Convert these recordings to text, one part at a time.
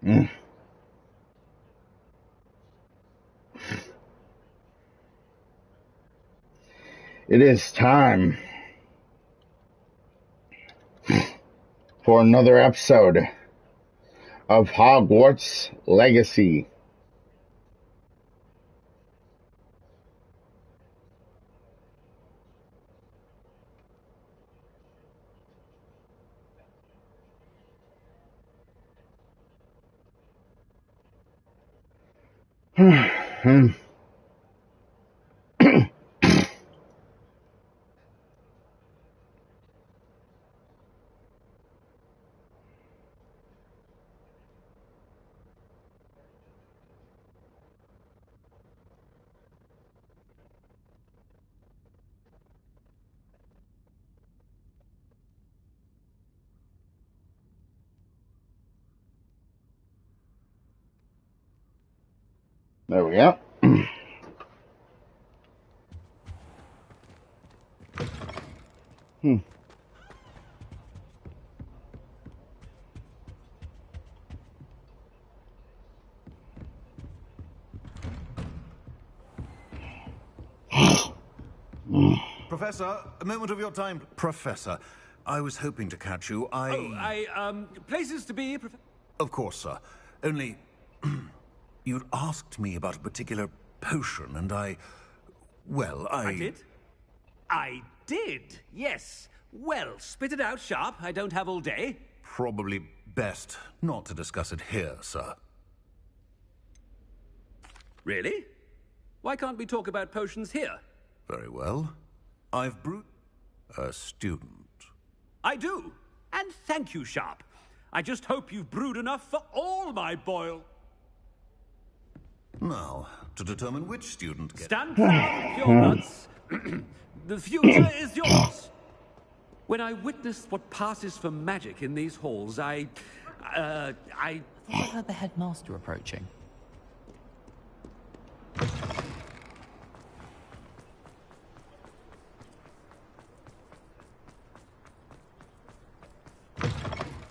Mm. It is time for another episode of Hogwarts Legacy. There we go. Professor, a moment of your time. Professor, I was hoping to catch you. Places to be, Of course, sir. Only, you'd asked me about a particular potion, and I did? I did, yes. Well, spit it out sharp. I don't have all day. Probably best not to discuss it here, sir. Really? Why can't we talk about potions here? Very well. I've brewed a student. I do. And thank you, Sharp. I just hope you've brewed enough for all my boil. Now, to determine which student gets... Stand proud, pure nuts. The future is yours. When I witnessed what passes for magic in these halls, I thought I heard the headmaster approaching.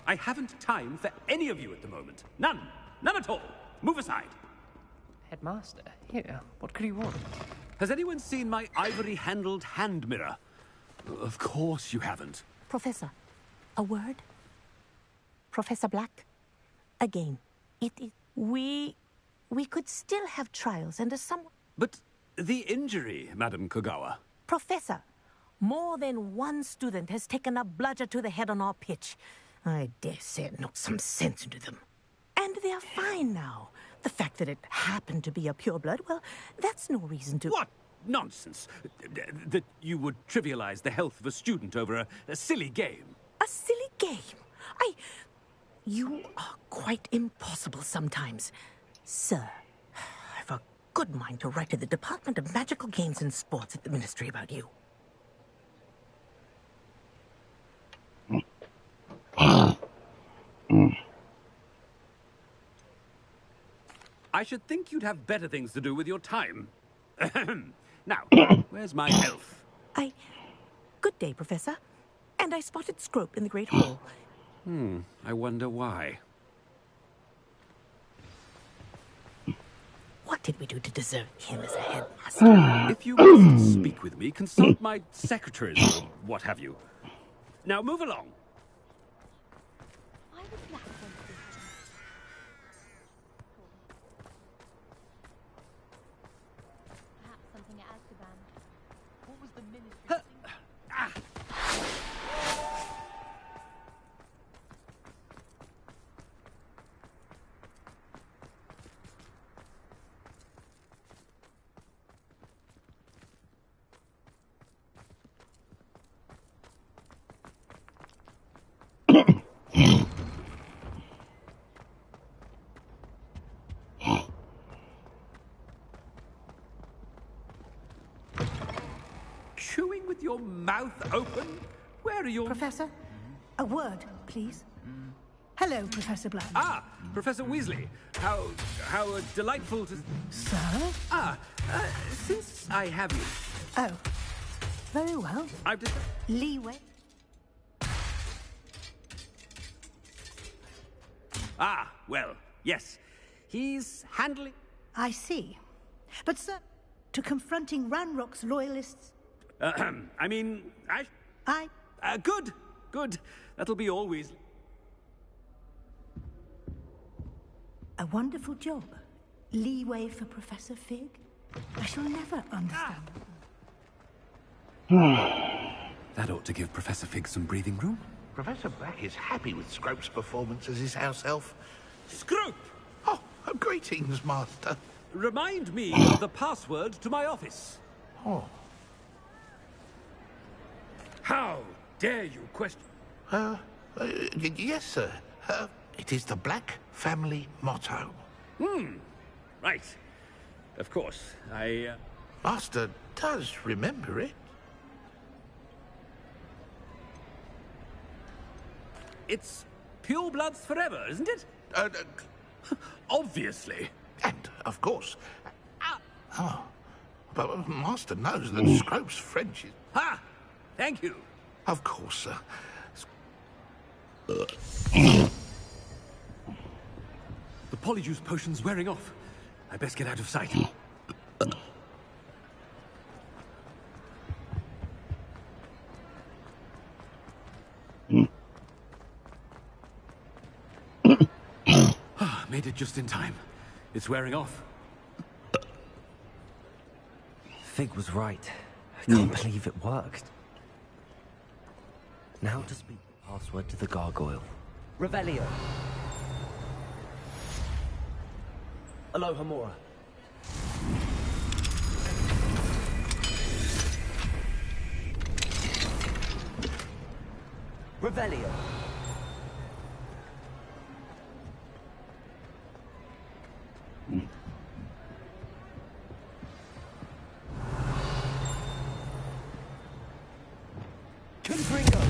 I haven't time for any of you at the moment. None. None at all. Move aside. Headmaster? Here, what could he want? Has anyone seen my ivory-handled hand mirror? Of course you haven't. Professor, a word? Professor Black? Again, we could still have trials and But the injury, Madam Kogawa. Professor, more than one student has taken a bludger to the head on our pitch. I dare say it knocked some sense into them. And they're fine now. The fact that it happened to be a pureblood, well, that's no reason to... What nonsense! That you would trivialize the health of a student over a silly game. A silly game? You are quite impossible sometimes. Sir, I've a good mind to write to the Department of Magical Games and Sports at the Ministry about you. I should think you'd have better things to do with your time. Now, where's my elf? Good day, Professor. And I spotted Scrope in the Great Hall. I wonder why. What did we do to deserve him as a headmaster? If you wish to speak with me, consult my secretaries or what have you. Now move along. Chewing with your mouth open? Where are your... Professor, a word, please. Hello, Professor Black. Ah, Professor Weasley. How delightful to... Sir? Since I have you... Oh, very well. I've just... Leeway. Ah, well, Yes. He's handling... I see. But, sir, to confronting Ranrock's loyalists... I mean, I... Good. Good. That'll be always... A wonderful job. Leeway for Professor Fig? I shall never understand. That ought to give Professor Fig some breathing room. Professor Black is happy with Scrope's performance as his house elf. Scrope! Oh, greetings, Master. Remind me of the password to my office. Oh. How dare you question... Yes, sir. It is the Black family motto. Right. Of course, Master does remember it. It's pure bloods forever, isn't it? Obviously. And, of course... but Master knows that Scrope's French is... Ha! Thank you. Of course, sir. The polyjuice potion's wearing off. I best get out of sight. Made it just in time. It's wearing off. Fig was right. I can't believe it worked. Now to speak the password to the gargoyle. Revelio. Alohomora. Revelio. Confringo.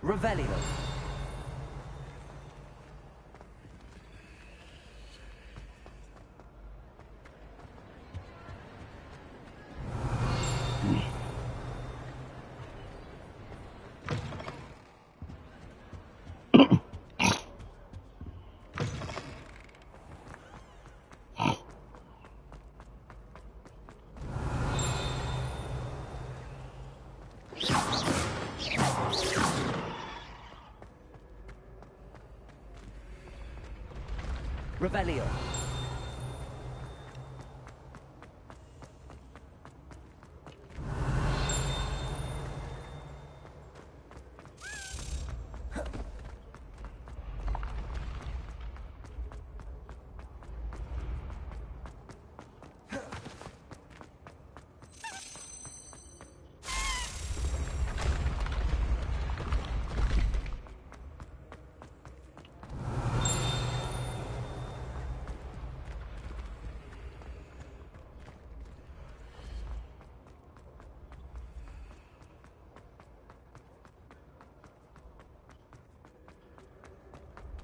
Revelio. Revelio.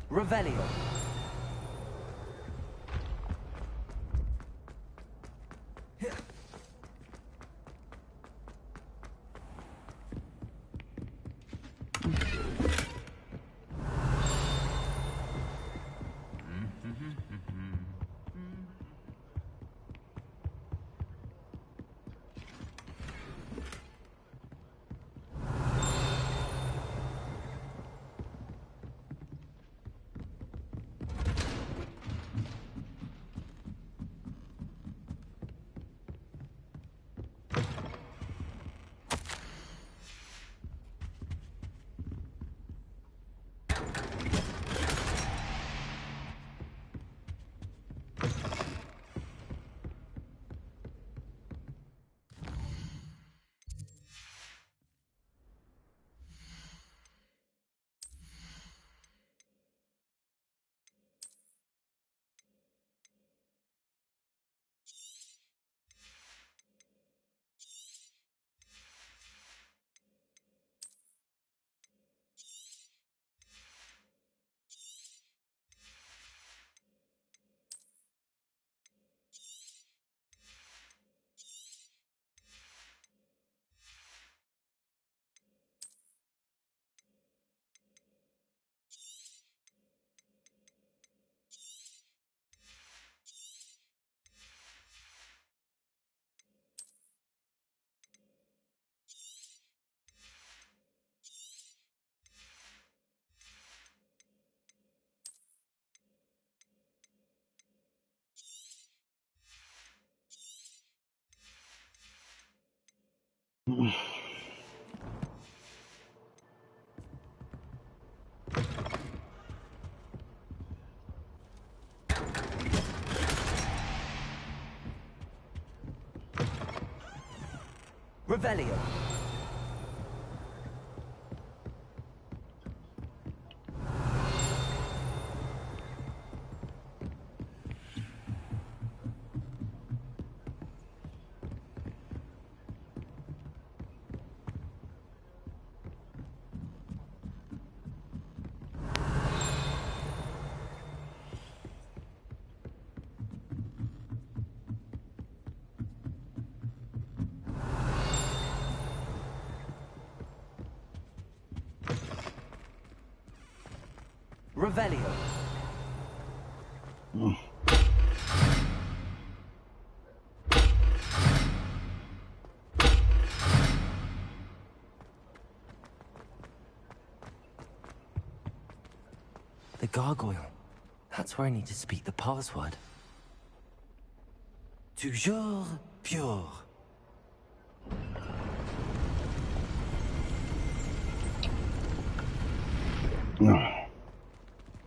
Revelio. Revelio. Revelio. The gargoyle. That's where I need to speak the password. Toujours pure.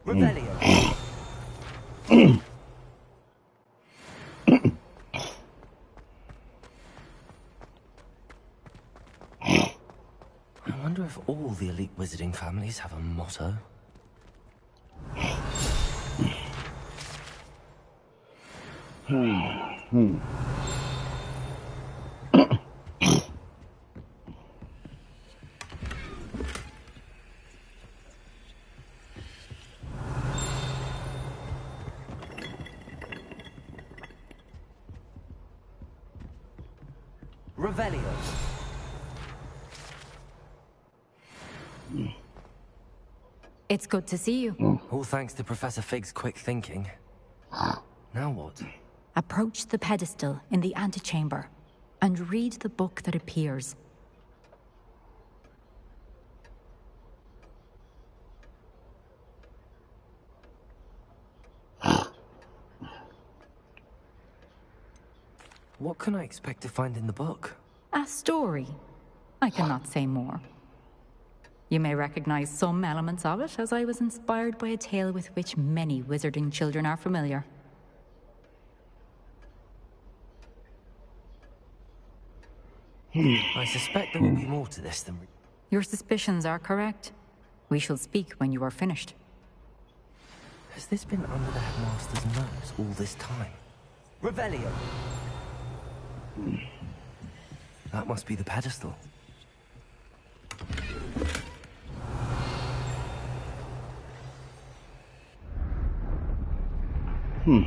Revelio. I wonder if all the elite wizarding families have a motto. Revelio. It's good to see you. All thanks to Professor Fig's quick thinking. Now what? Approach the pedestal in the antechamber and read the book that appears. What can I expect to find in the book? A story. I cannot say more. You may recognize some elements of it, as I was inspired by a tale with which many wizarding children are familiar. I suspect there will be more to this than... Your suspicions are correct. We shall speak when you are finished. Has this been under the headmaster's nose all this time? Revelio! That must be the pedestal. Where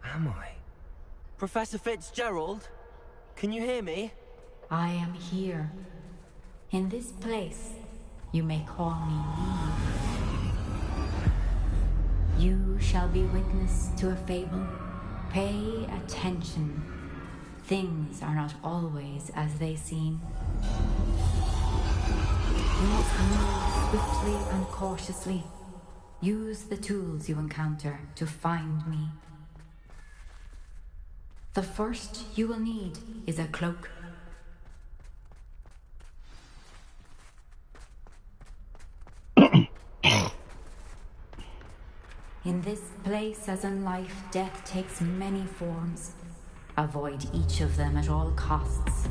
am I? Professor Fitzgerald? Can you hear me? I am here. In this place, you may call me Eve. You shall be witness to a fable. Pay attention. Things are not always as they seem. You must move swiftly and cautiously. Use the tools you encounter to find me. The first you will need is a cloak. In this place, as in life, death takes many forms. Avoid each of them at all costs.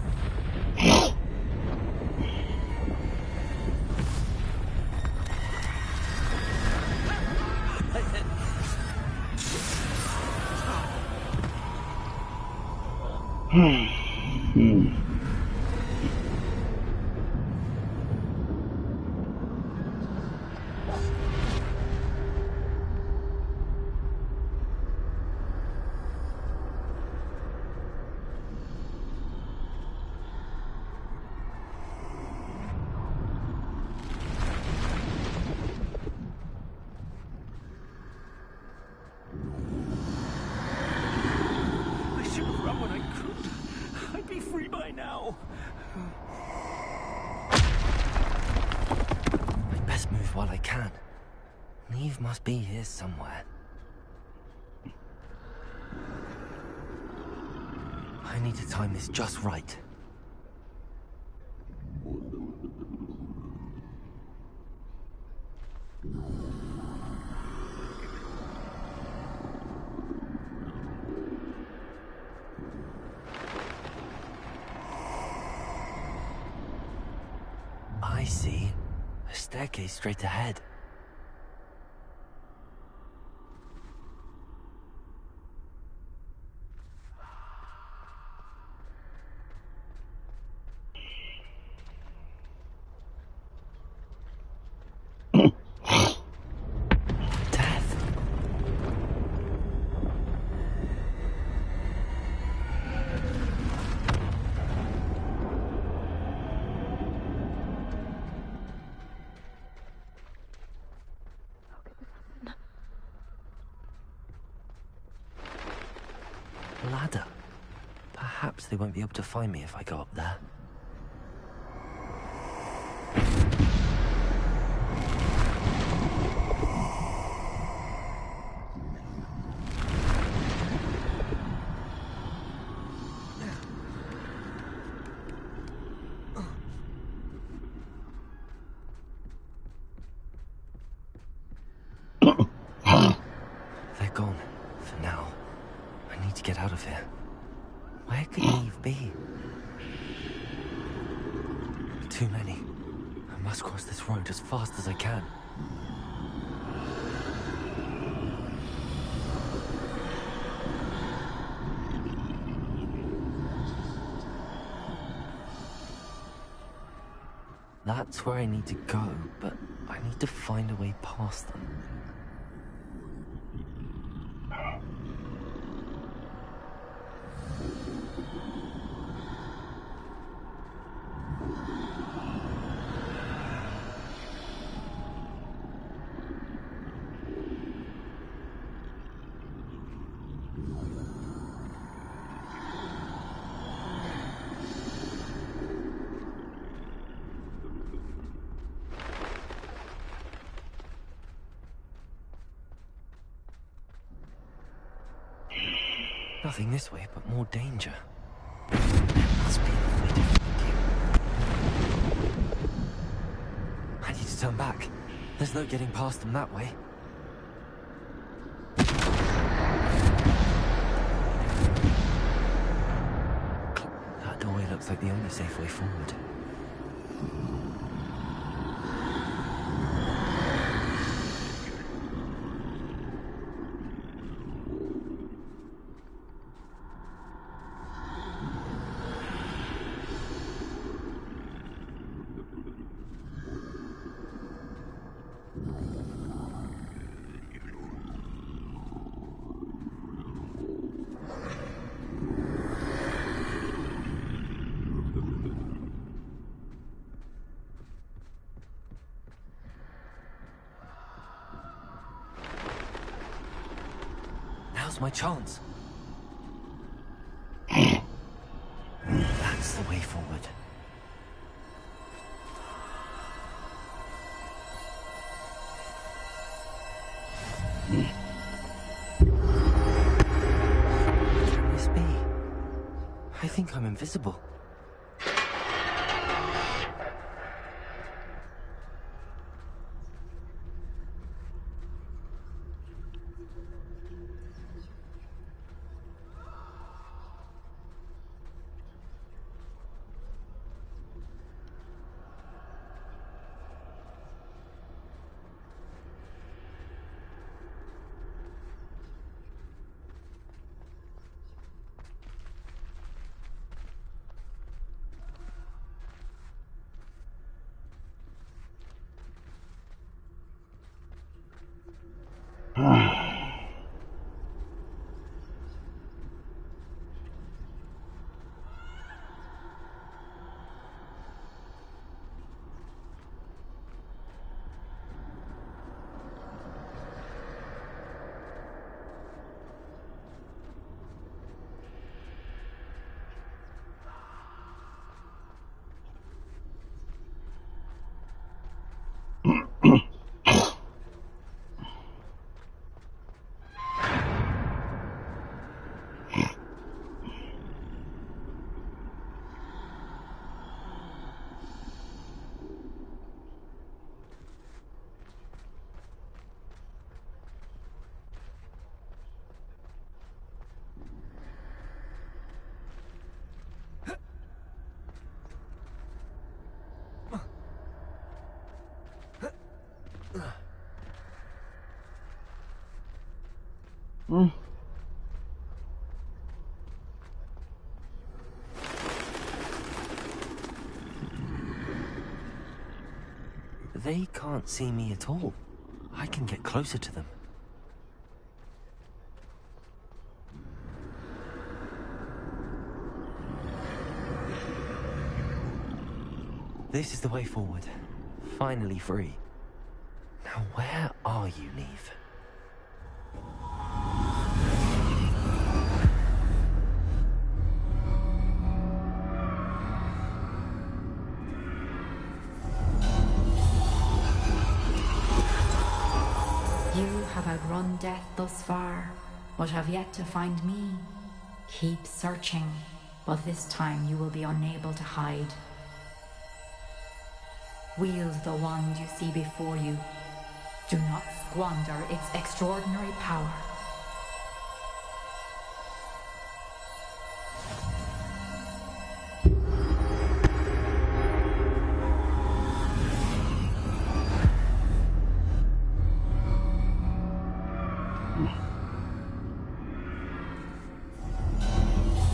I should have run when I could. I'd be free by now. can. Neve must be here somewhere. I need to time this just right. I see. A staircase straight ahead. Death. Ladder. Perhaps they won't be able to find me if I go up there. They're gone, for now. I need to get out of here. Where could Neve be? Too many. I must cross this road as fast as I can. That's where I need to go, but I need to find a way past them. Nothing this way, but more danger. There must be a way to find you. I need to turn back. There's no getting past them that way. That doorway looks like the only safe way forward. Now's my chance. That's the way forward. What can this be? I think I'm invisible. They can't see me at all. I can get closer to them. This is the way forward. Finally free. Now where are you, Neve? You have outrun death thus far, but have yet to find me. Keep searching, but this time you will be unable to hide. Wield the wand you see before you. Do not squander its extraordinary power.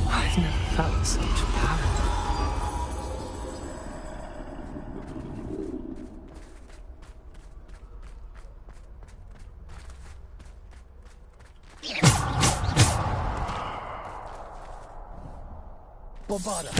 I've never felt such power. Bombarda.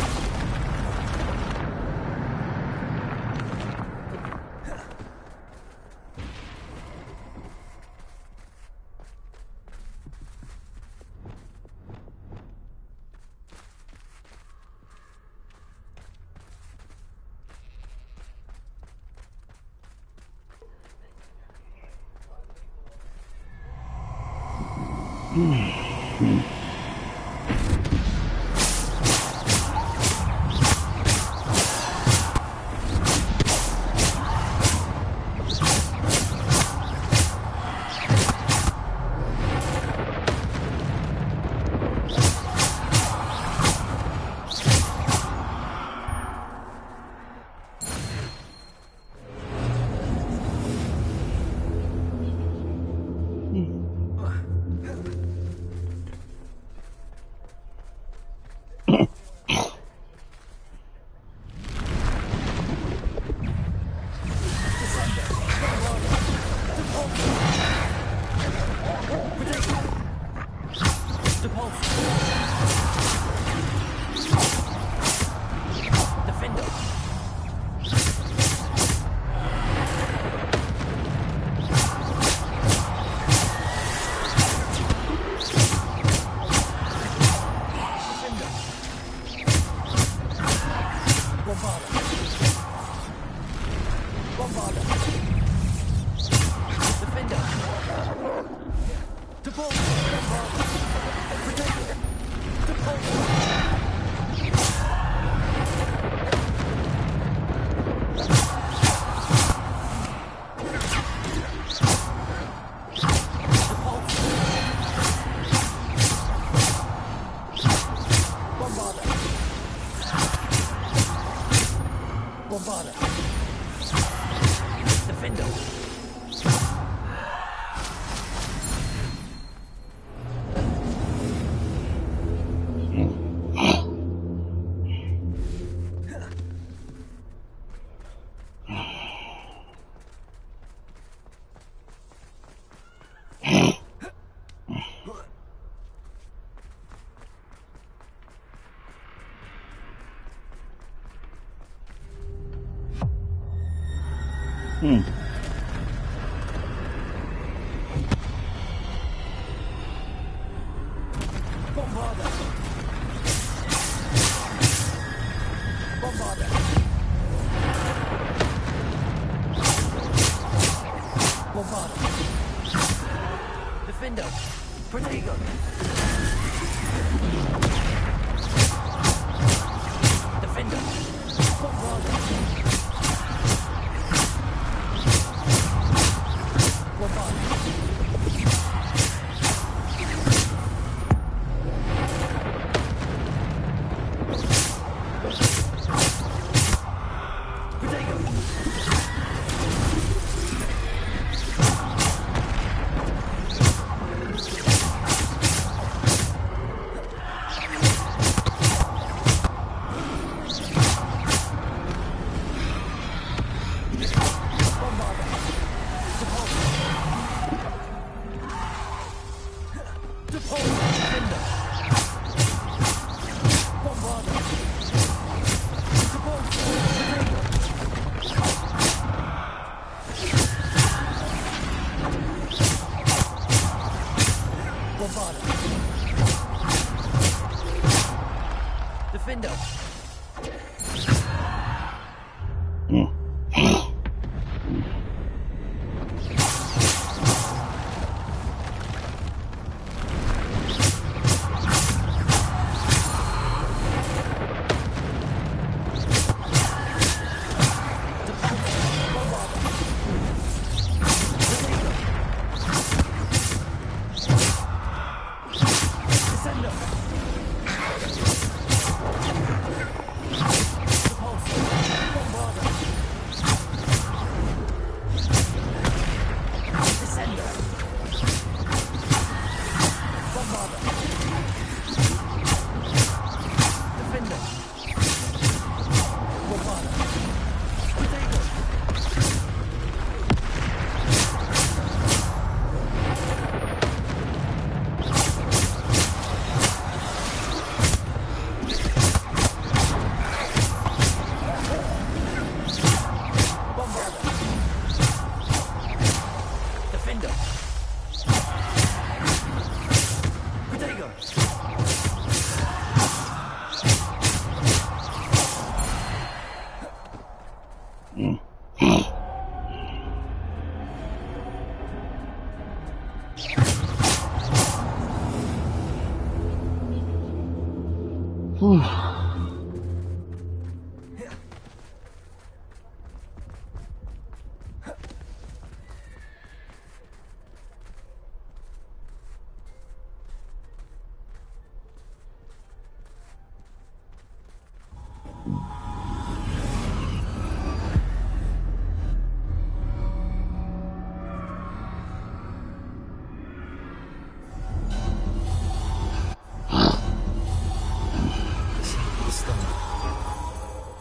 Defender! Protego! Defender!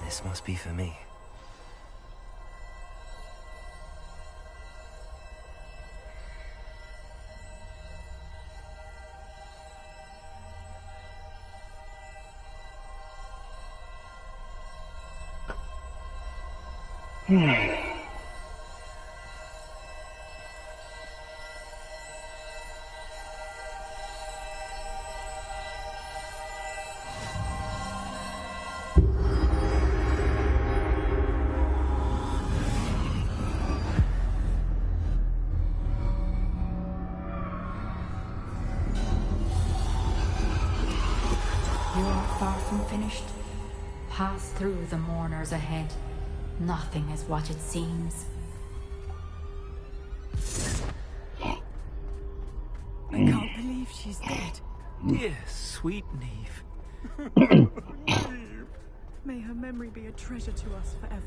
This must be for me. You are far from finished. Pass through the mourners ahead. Nothing is what it seems. I can't believe she's dead. Dear sweet Neve. May her memory be a treasure to us forever.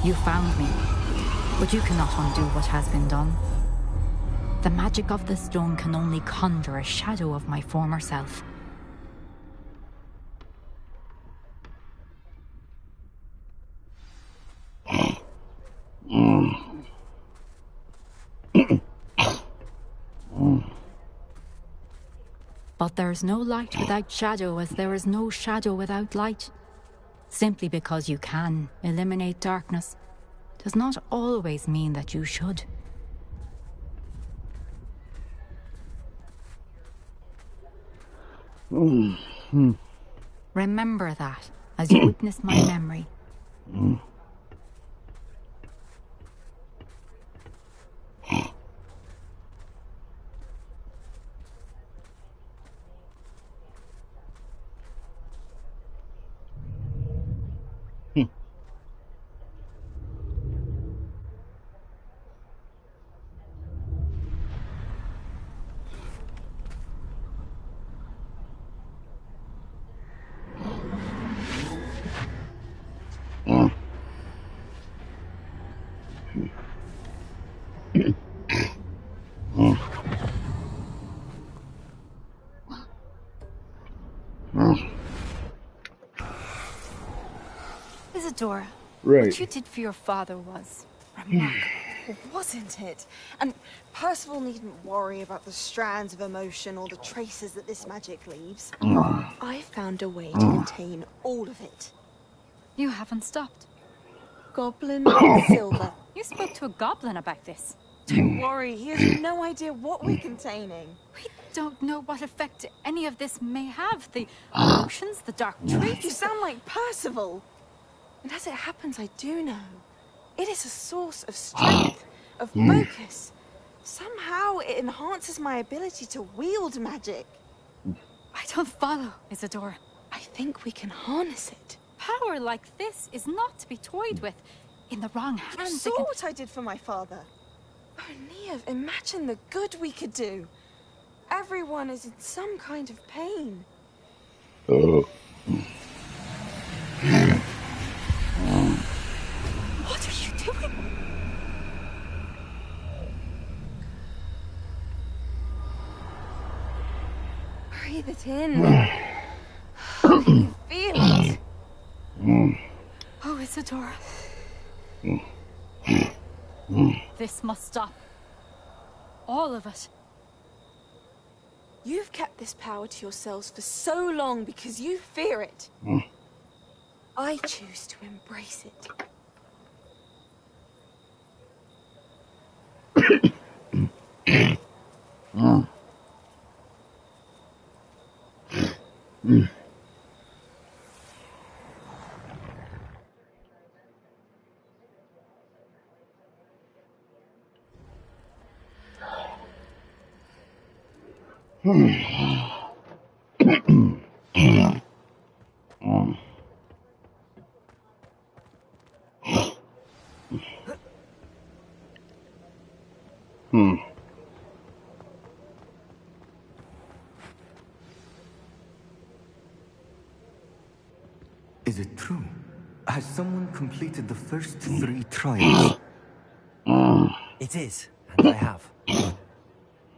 You found me, but you cannot undo what has been done. The magic of the stone can only conjure a shadow of my former self. But there is no light without shadow, as there is no shadow without light. Simply because you can eliminate darkness does not always mean that you should. Remember that as you witness my memory. Isadora, Right. what you did for your father was remarkable, wasn't it? And Percival needn't worry about the strands of emotion or the traces that this magic leaves. I found a way to contain all of it. You haven't stopped. Goblin silver. You spoke to a goblin about this. Don't worry, he has no idea what we're containing. We don't know what effect any of this may have. The emotions, the dark traits. You sound like Percival. And as it happens, I do know. It is a source of strength, of focus. Somehow it enhances my ability to wield magic. I don't follow, Isadora. I think we can harness it. Power like this is not to be toyed with. In the wrong You hands, saw what I did for my father. Oh, Neve, imagine the good we could do. Everyone is in some kind of pain. Oh. What are you doing? Breathe it in. Can you feel it? Oh, Isadora. This must stop. All of it. You've kept this power to yourselves for so long because you fear it. I choose to embrace it. Is it true? Has someone completed the first 3 trials? It is, and I have.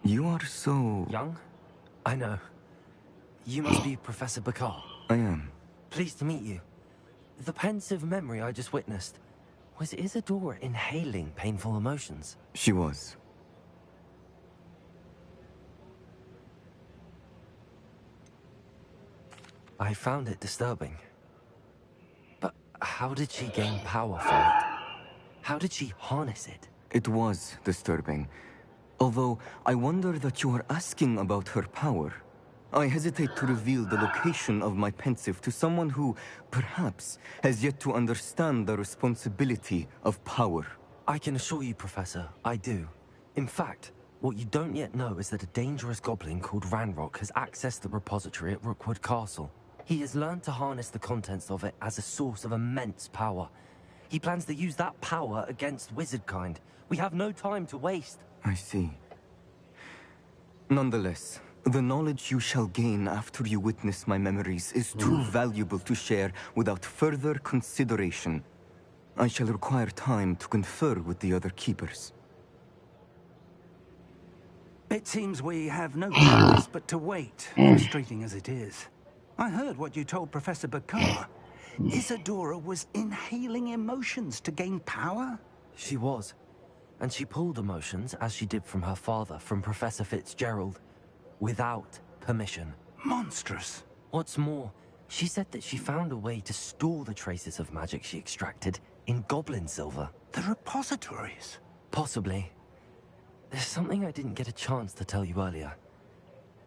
You are so... Young? I know. You must be Professor Bakar. I am. Pleased to meet you. The pensive memory I just witnessed, was Isadora inhaling painful emotions? She was. I found it disturbing. But how did she gain power from it? How did she harness it? It was disturbing. Although, I wonder that you are asking about her power. I hesitate to reveal the location of my pensive to someone who, perhaps, has yet to understand the responsibility of power. I can assure you, Professor, I do. In fact, what you don't yet know is that a dangerous goblin called Ranrock has accessed the repository at Rookwood Castle. He has learned to harness the contents of it as a source of immense power. He plans to use that power against wizardkind. We have no time to waste. I see. Nonetheless, the knowledge you shall gain after you witness my memories is too valuable to share without further consideration. I shall require time to confer with the other keepers. It seems we have no choice but to wait, frustrating as it is. I heard what you told Professor Bakar. Isadora was inhaling emotions to gain power? She was. And she pulled emotions, as she did from her father, from Professor Fitzgerald, without permission. Monstrous. What's more, she said that she found a way to store the traces of magic she extracted in goblin silver. The repositories? Possibly. There's something I didn't get a chance to tell you earlier.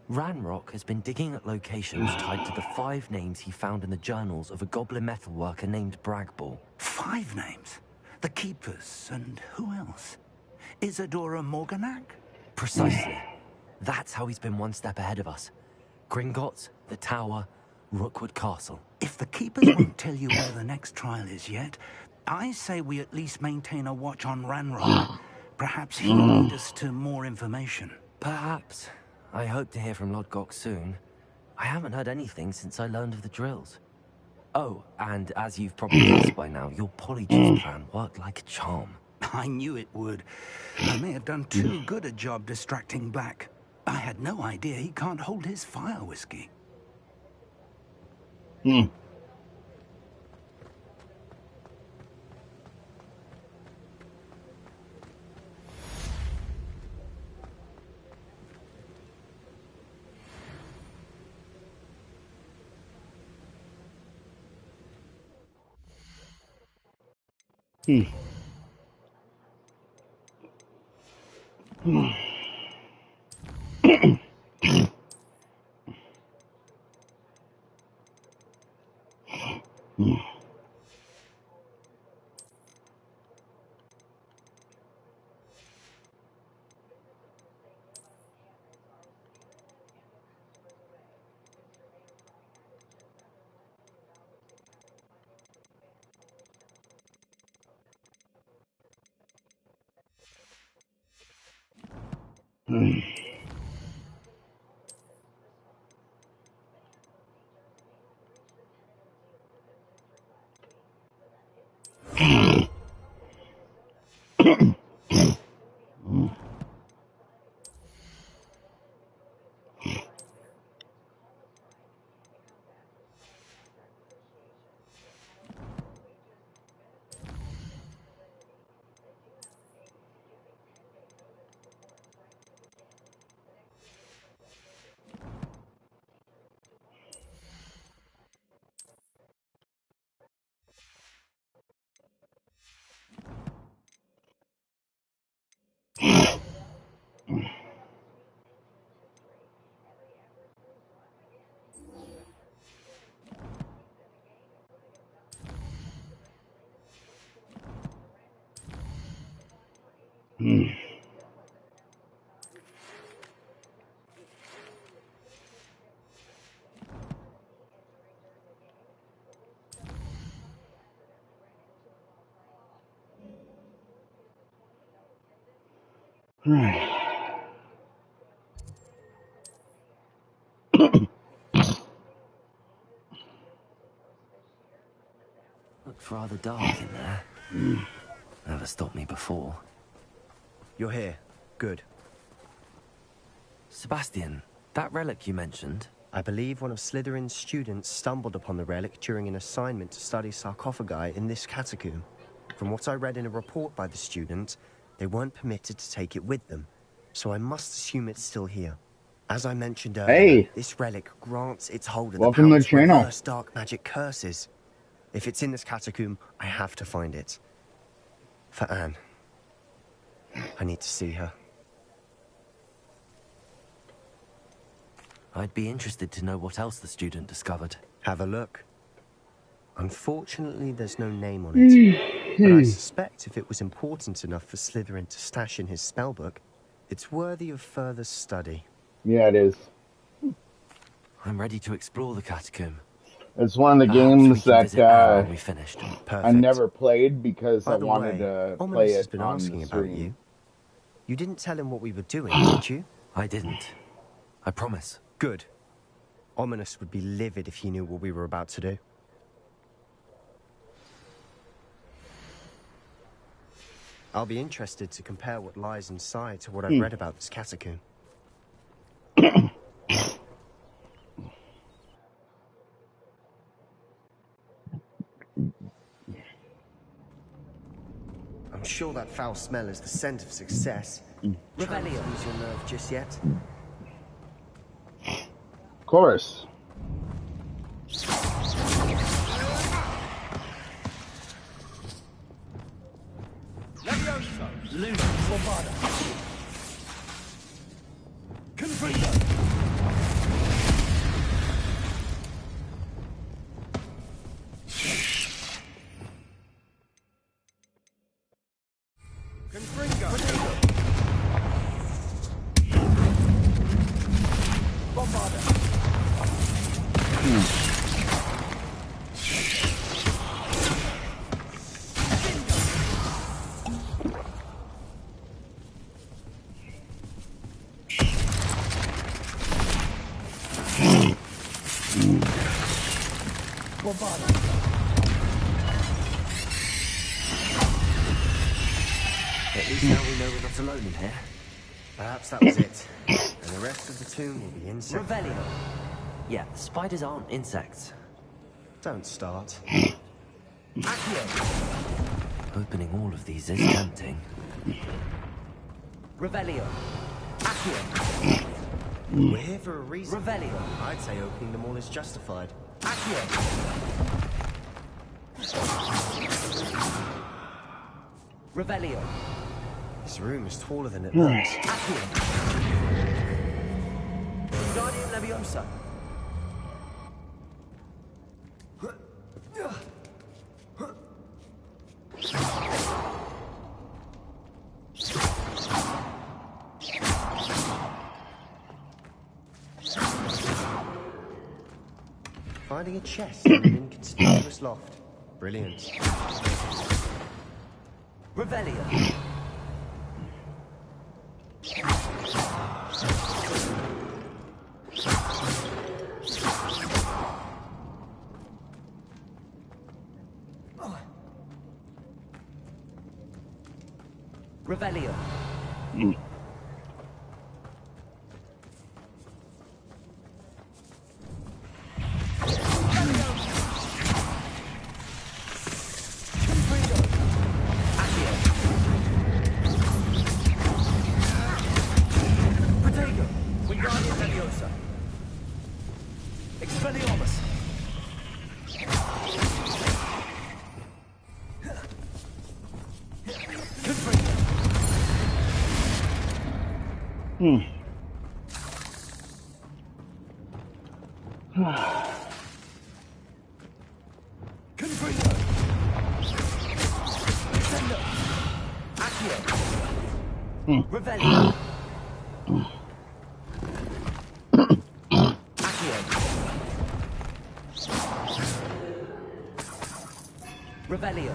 Ranrock has been digging at locations tied to the 5 names he found in the journals of a goblin metalworker named Bragball. 5 names? The Keepers, and who else? Isadora Morganac? Precisely. That's how he's been one step ahead of us. Gringotts, the Tower, Rookwood Castle. If the Keepers won't tell you where the next trial is yet, I say we at least maintain a watch on Ranrock. Perhaps he'll lead us to more information. Perhaps. I hope to hear from Lodgok soon. I haven't heard anything since I learned of the drills. Oh, and as you've probably guessed by now, your polyjuice plan worked like a charm. I knew it would. I may have done too good a job distracting Black. I had no idea he can't hold his fire whiskey. Hmm. Hmm. Hmm. Looks rather dark in there. Never stopped me before. You're here. Good. Sebastian, that relic you mentioned? I believe one of Slytherin's students stumbled upon the relic during an assignment to study sarcophagi in this catacomb. From what I read in a report by the student, they weren't permitted to take it with them, so I must assume it's still here. As I mentioned earlier, this relic grants its holder the power to reverse dark magic curses. If it's in this catacomb, I have to find it. For Anne. I need to see her. I'd be interested to know what else the student discovered. Have a look. Unfortunately, there's no name on it. But I suspect if it was important enough for Slytherin to stash in his spellbook, it's worthy of further study. Yeah, it is. I'm ready to explore the catacomb. It's one of the games that we finished. I never played because I wanted to play has it been on asking the about stream. you. You didn't tell him what we were doing, did you? I didn't. I promise. Good. Ominous would be livid if he knew what we were about to do. I'll be interested to compare what lies inside to what I've read about this catacomb. I'm sure that foul smell is the scent of success. Try not to lose your nerve just yet. Of course. At least now we know we're not alone in here. Perhaps that was it. And the rest of the tomb will be insect. Revelio. Yeah, spiders aren't insects. Don't start. Opening all of these is tempting. Revelio. We're here for a reason. Revelio. I'd say opening them all is justified. Revelio. This room is taller than it looks. Guardian Leviosa. Finding a chest in an inconspicuous loft. Brilliant. Revelio. Revelio. Revelio. Revelio.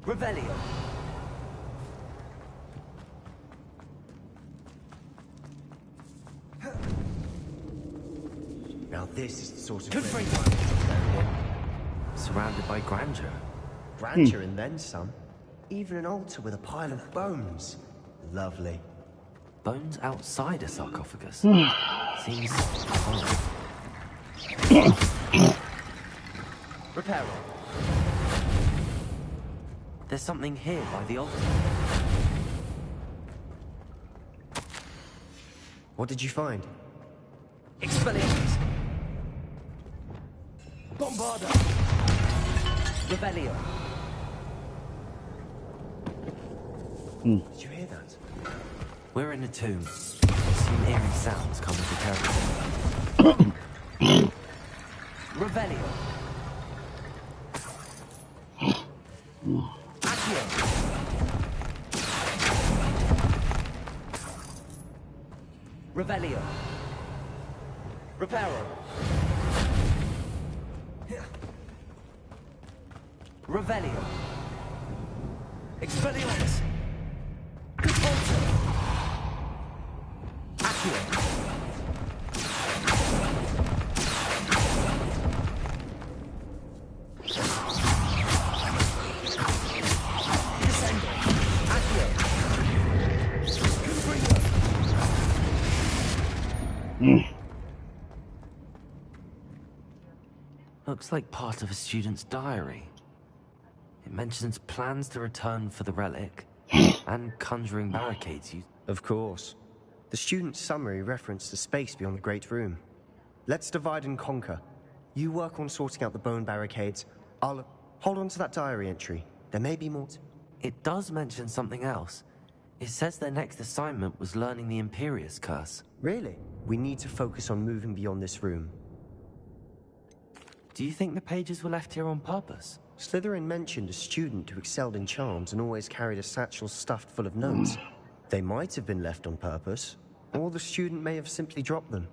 Revelio. Now this is the sort of Confront. Surrounded by grandeur. Grandeur and then some. Even an altar with a pile of bones. Lovely. Bones outside a sarcophagus. Seems Reparo. there's something here by the altar. What did you find? Expelliarmus. Bombarda. Revelio. Did you hear that? We're in a tomb. Some eerie sounds come with the territory. Revelio. Accio. Revelio. Reparo. Revelio. Expelliarmus. Contorto. Accio. Looks like part of a student's diary. It mentions plans to return for the relic and conjuring barricades. Of course. The student's summary referenced the space beyond the Great Room. Let's divide and conquer. You work on sorting out the bone barricades. I'll hold on to that diary entry. There may be more It does mention something else. It says their next assignment was learning the Imperius Curse. Really? We need to focus on moving beyond this room. Do you think the pages were left here on purpose? Slytherin mentioned a student who excelled in charms and always carried a satchel stuffed full of notes. They might have been left on purpose, or the student may have simply dropped them.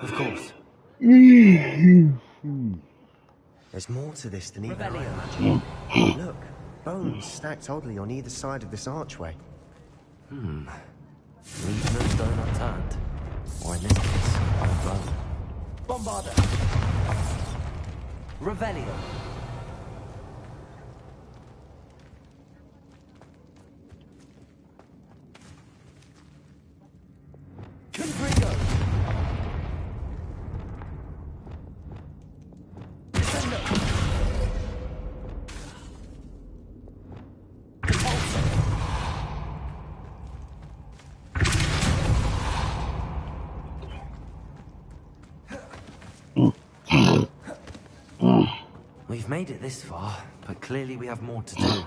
Of course. There's more to this than even I imagined. Look, bones stacked oddly on either side of this archway. Leave no stone unturned. Or in this case, unturned. Bombarda. Revelio. We've made it this far, but clearly we have more to do.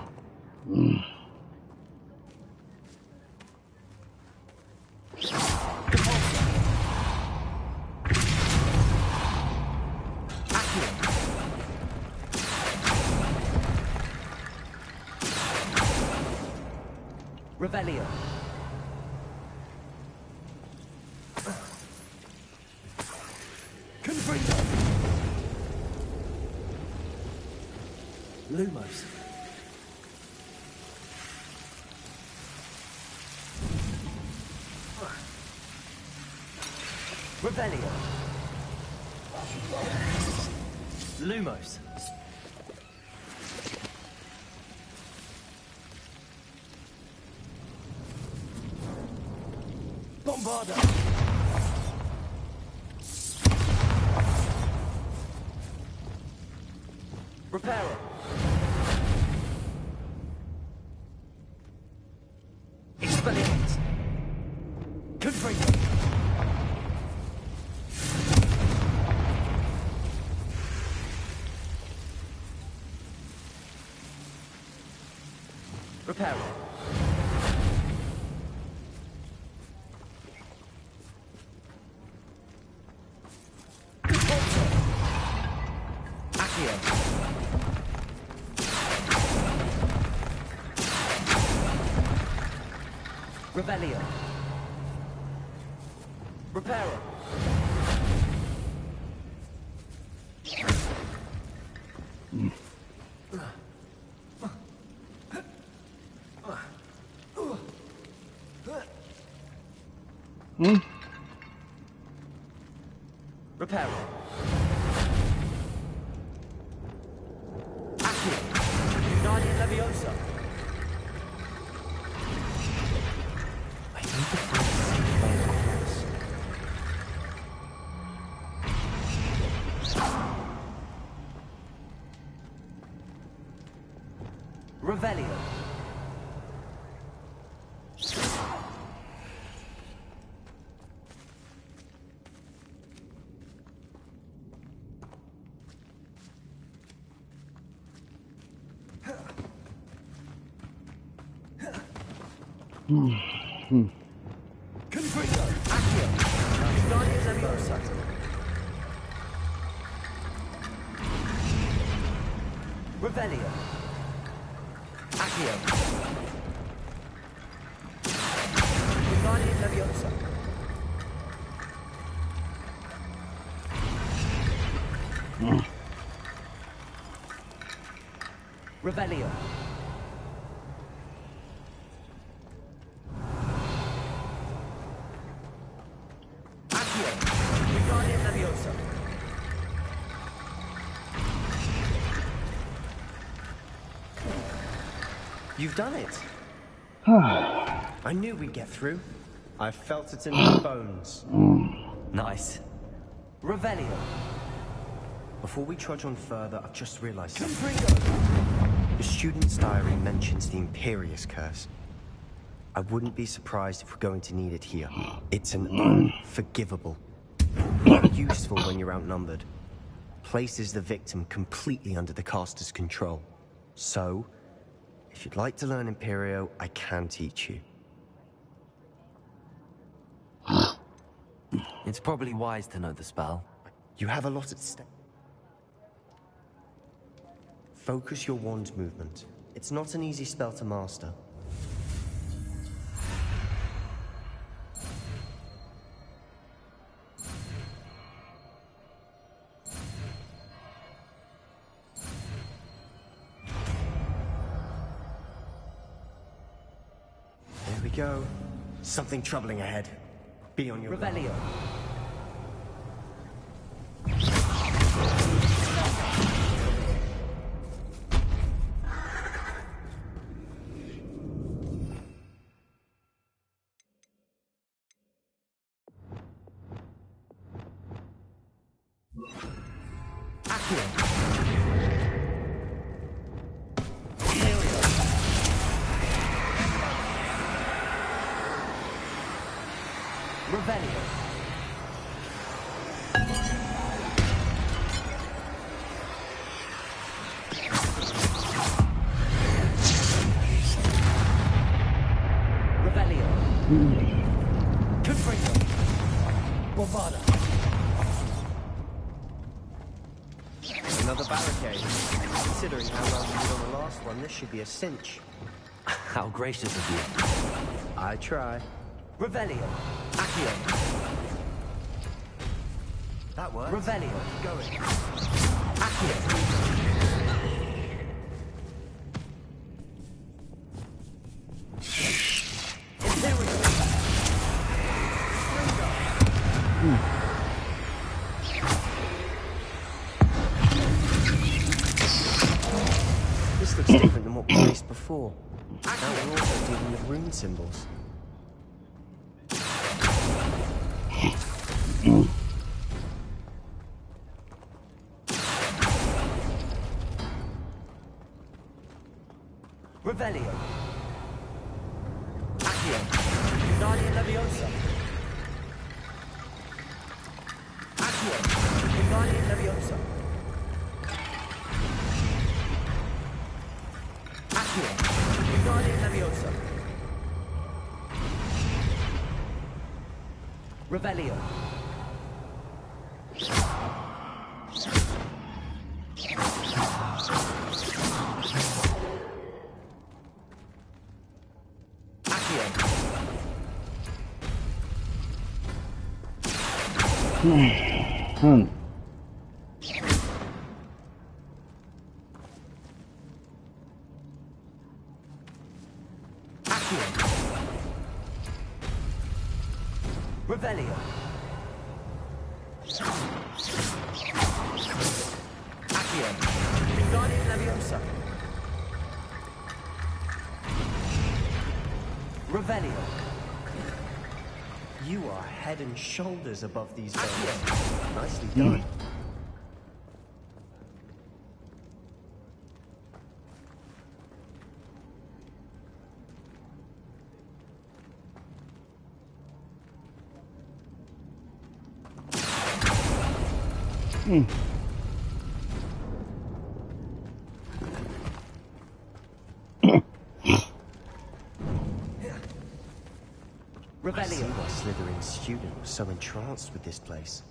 Revelio. Confringo. Lumos. Revelio. Lumos. Bombarda. Reparo. Expelliarmus. Confringo. Reparo. Accio. Revelio. Reparo. Reparo. Accio. Guardian Leviosa. I need to find a safe way across. Revelio. Confringo. Accio. Guardian Leviosa. Revelio. Accio. Guardian Leviosa. Revelio. Accio. Guardian Leviosa. You've done it. I knew we'd get through. I felt it in my bones. Nice. Revelio. Before we trudge on further, I've just realized something. Confringo. The student's diary mentions the Imperious Curse. I wouldn't be surprised if we're going to need it here. It's an unforgivable. Not useful when you're outnumbered. Places the victim completely under the caster's control. So, if you'd like to learn Imperio, I can teach you. It's probably wise to know the spell. You have a lot at stake. Focus your wand movement. It's not an easy spell to master. There we go. Something troubling ahead. Be on your guard. Revelio. Revelio. Confringo. Bovada. Another barricade. Considering how well we did on the last one, this should be a cinch. How gracious of you. I try. Revelio. Accio. That works. Revelio. Keep going. Accio. This looks different than what we faced before. Now we're also dealing with rune symbols. Revelio. Accio. Guardian Leviosa. Accio. Guardian Leviosa. Accio. Guardian Leviosa. Revelio. Revelio. Accio. Guardian Leviosa. Revelio. You are head and shoulders above these birds. Nicely done. I see why Slytherin's student was so entranced with this place.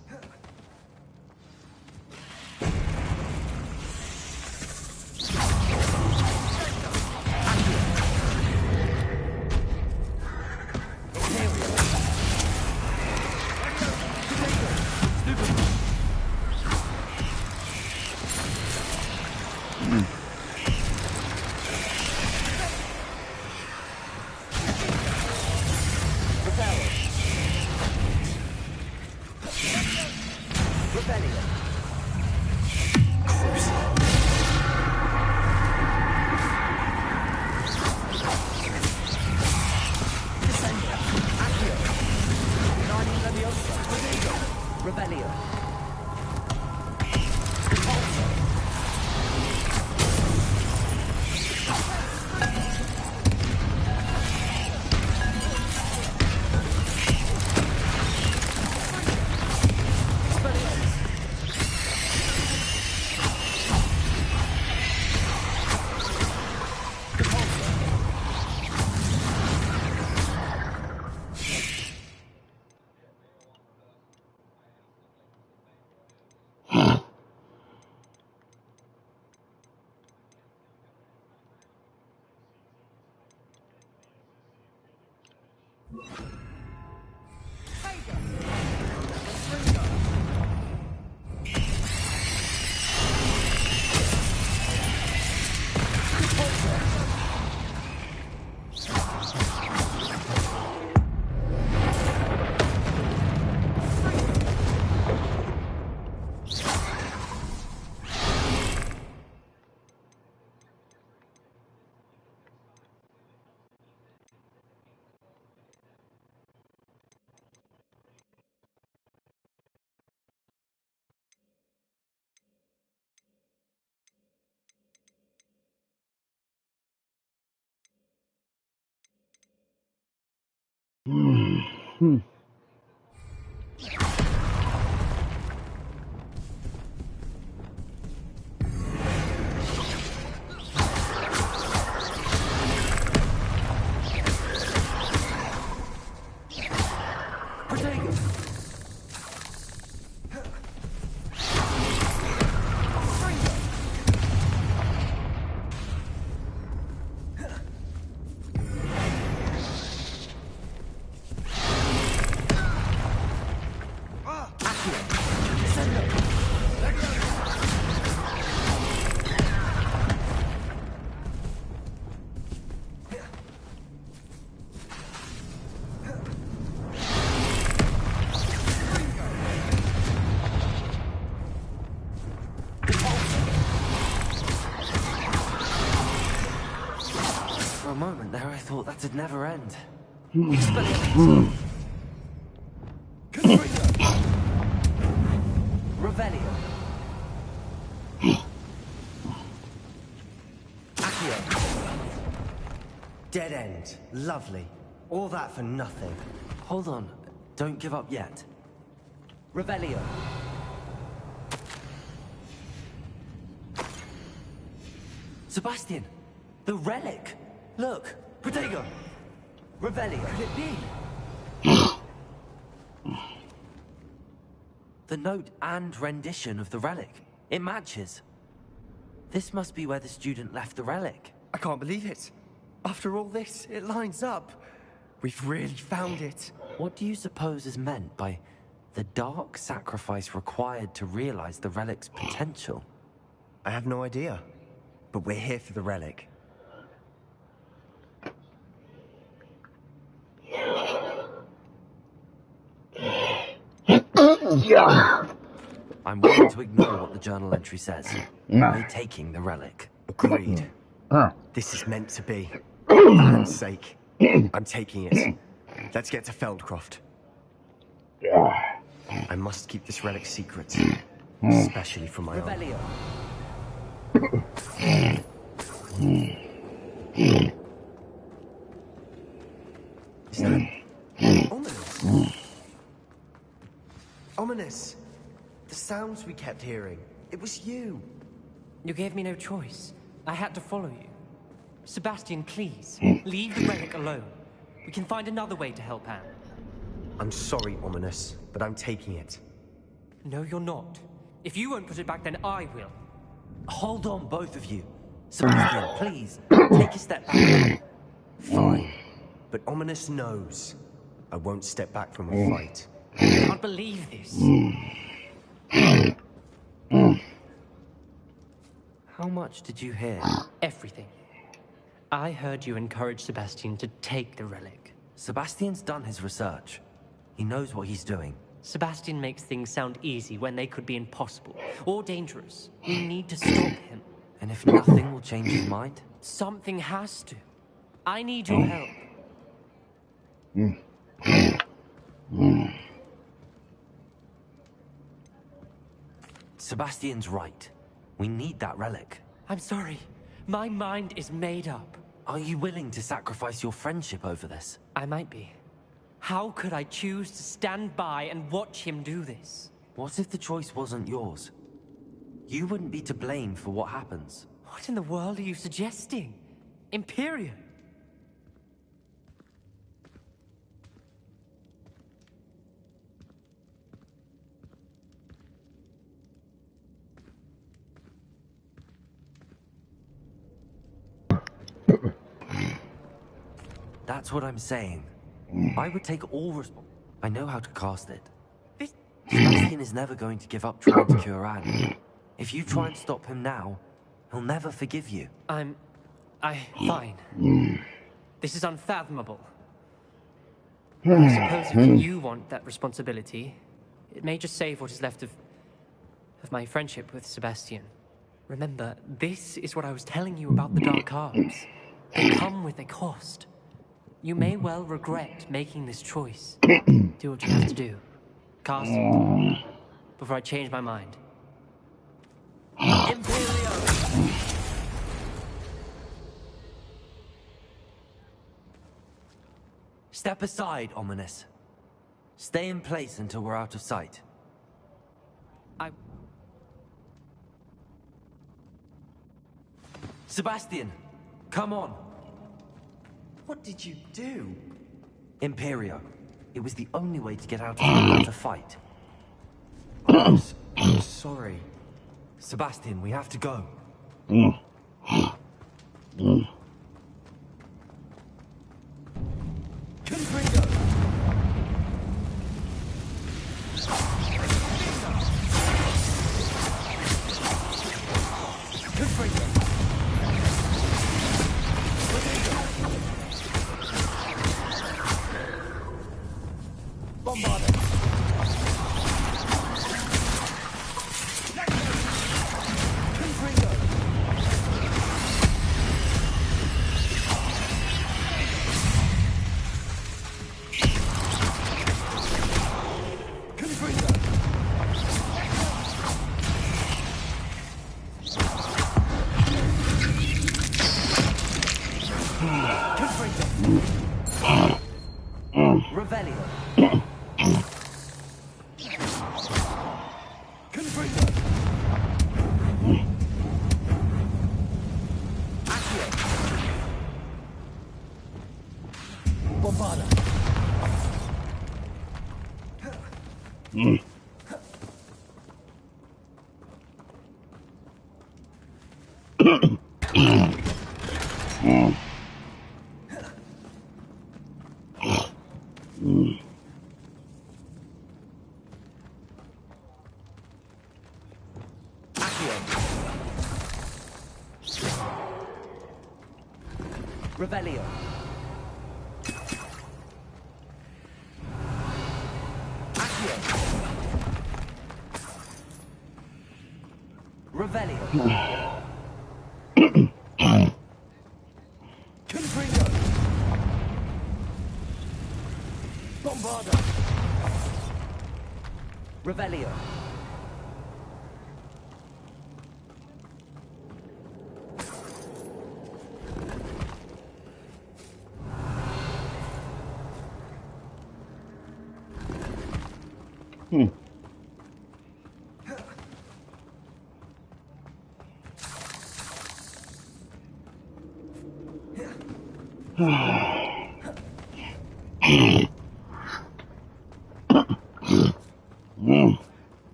a moment there, I thought that'd never end. Revelio. Accio. Dead end. Lovely. All that for nothing. Hold on. Don't give up yet. Revelio. Sebastian! The relic! Look! Protego! Revelio. Could it be? The note and rendition of the relic. It matches. This must be where the student left the relic. I can't believe it. After all this, it lines up. We've really found it. What do you suppose is meant by the dark sacrifice required to realize the relic's potential? I have no idea. But we're here for the relic. I'm willing to ignore what the journal entry says. We're taking the relic. Agreed. This is meant to be. For Anne's sake. I'm taking it. Let's get to Feldcroft. I must keep this relic secret. Especially from my Revelio. Is that ominous? Ominous. The sounds we kept hearing. It was you. You gave me no choice. I had to follow you. Sebastian, please, leave the relic alone. We can find another way to help Anne. I'm sorry, Ominous, but I'm taking it. No, you're not. If you won't put it back, then I will. Hold on, both of you. Sebastian, please, take a step back. Fine. But Ominous knows. I won't step back from a fight. I can't believe this. How much did you hear? Everything. I heard you encourage Sebastian to take the relic. Sebastian's done his research. He knows what he's doing. Sebastian makes things sound easy when they could be impossible or dangerous. We need to stop him. And if nothing will change his mind? Something has to. I need your help. Sebastian's right. We need that relic. I'm sorry. My mind is made up. Are you willing to sacrifice your friendship over this? I might be. How could I choose to stand by and watch him do this? What if the choice wasn't yours? You wouldn't be to blame for what happens. What in the world are you suggesting? Imperium? That's what I'm saying. I would take all I know how to cast it. Sebastian is never going to give up trying to cure Anne. If you try and stop him now, he'll never forgive you. Fine. This is unfathomable. I suppose if you want that responsibility, it may just save what is left of my friendship with Sebastian. Remember, this is what I was telling you about the dark arts. They come with a cost. You may well regret making this choice. Do what you have to do. Cast before I change my mind. Imperio! Step aside, Ominous. Stay in place until we're out of sight. Sebastian, come on. What did you do? Imperio. It was the only way to get out of the fight. I'm sorry. Sebastian, we have to go. Revelio. Confringo. Accio. Bombarda. Revelio. Accio. Revelio. Confringo. Bombarda. Revelio.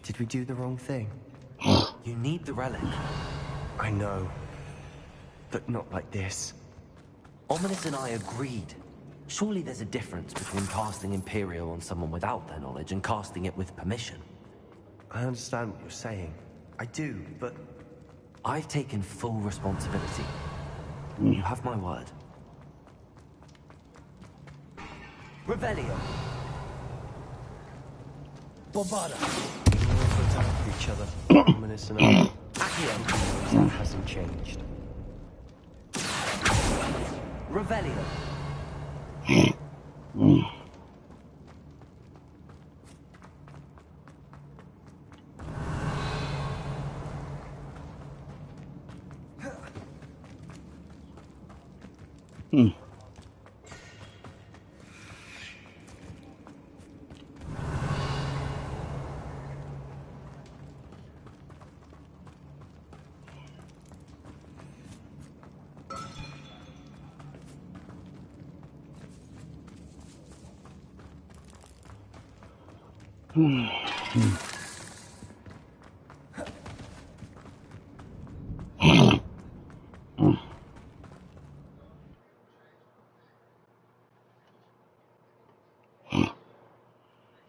Did we do the wrong thing? You need the relic. I know. But not like this. Ominous and I agreed. Surely there's a difference between casting Imperial on someone without their knowledge and casting it with permission. I understand what you're saying. I do, but... I've taken full responsibility. You have my word. Revelio. Bombarda. We always looked out for each other. Ominous and I. Accio. That hasn't changed. Revelio.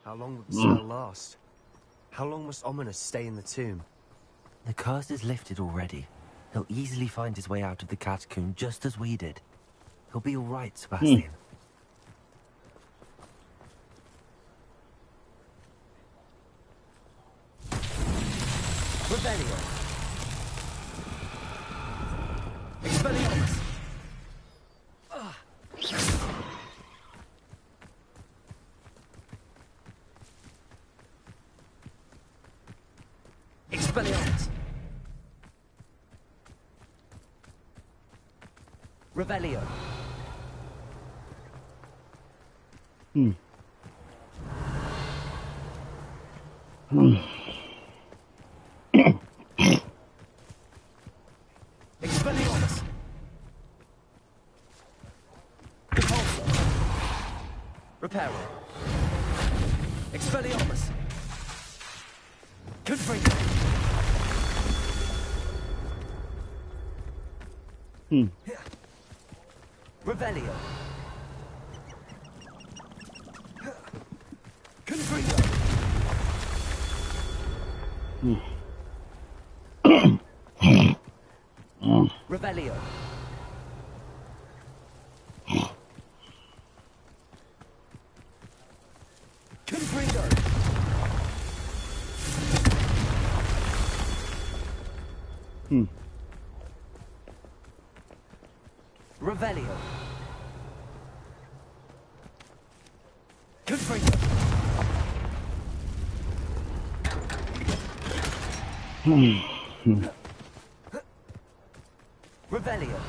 How long will the spell last? How long must Ominous stay in the tomb? The curse is lifted already. He'll easily find his way out of the catacomb just as we did. He'll be all right, Sebastian. Revelio. Expelliarmus. Expelliarmus. Revelio. Expelliarmus. Repulsor. Reparo. Expelliarmus. Confringo. Revelio. Confringo. Revelio. Confringo. Revelio. Confringo. Revelio.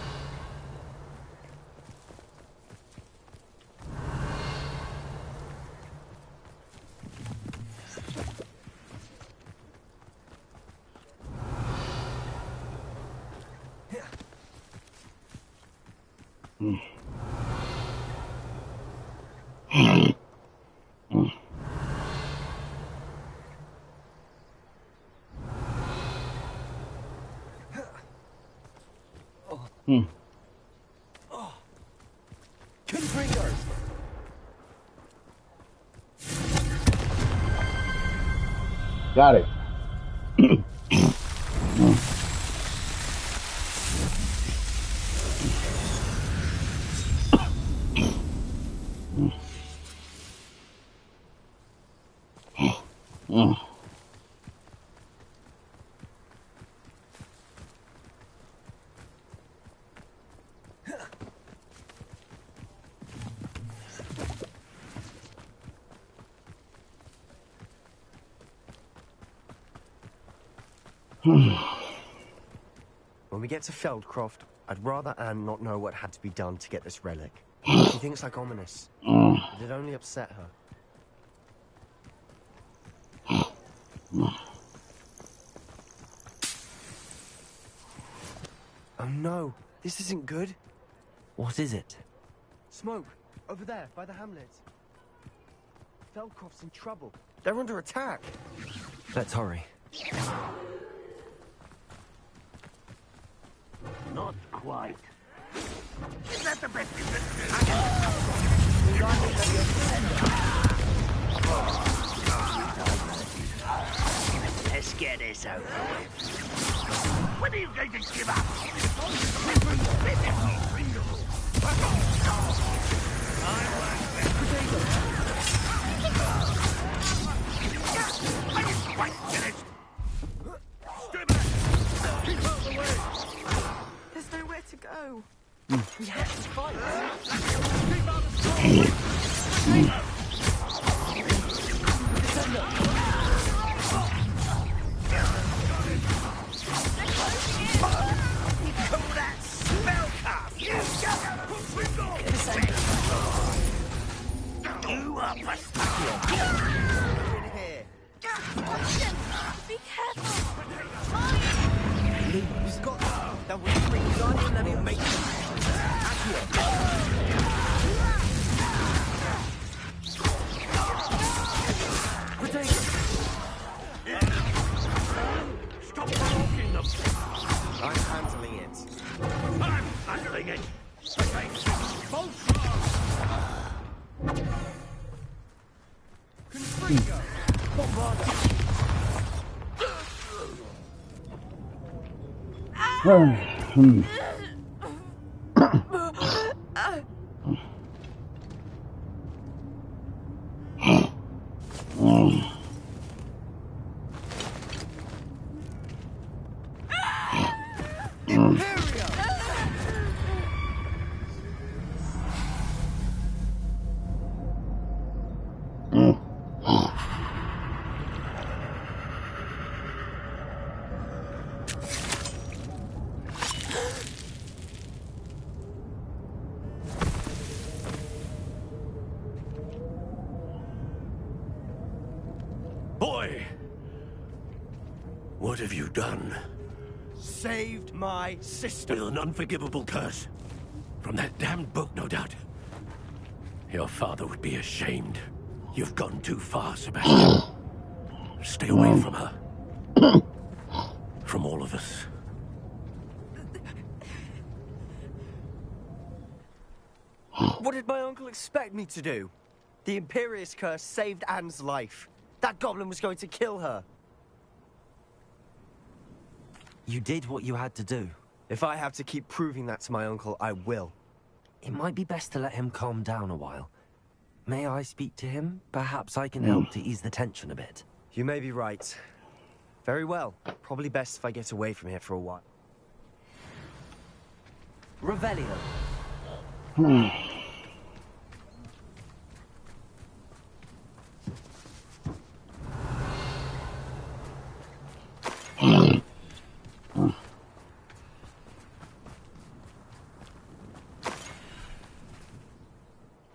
Got it. When we get to Feldcroft, I'd rather Anne not know what had to be done to get this relic. She thinks like ominous, but it only upset her. Oh no, this isn't good. What is it? Smoke, over there, by the hamlet. Feldcroft's in trouble. They're under attack. Let's hurry. Not quite. Is that the best you Let's get this over with. When are you going to give up? I didn't quite finished. Stay back! Keep out the way! There's nowhere to go. We have to fight. Keep out of sight! Call that spellcast! You are In here. Be careful! We've got that will bring Guardian and it'll make Stop blocking them! I'm handling it. I'm handling it! Okay, both Confringo! Boy! What have you done? Saved my sister. With an unforgivable curse. From that damned book, no doubt. Your father would be ashamed. You've gone too far, Sebastian. Stay away from her. From all of us. What did my uncle expect me to do? The Imperius curse saved Anne's life. That goblin was going to kill her. You did what you had to do. If I have to keep proving that to my uncle, I will. It might be best to let him calm down a while. May I speak to him? Perhaps I can help to ease the tension a bit. You may be right. Very well. Probably best if I get away from here for a while. Revelio.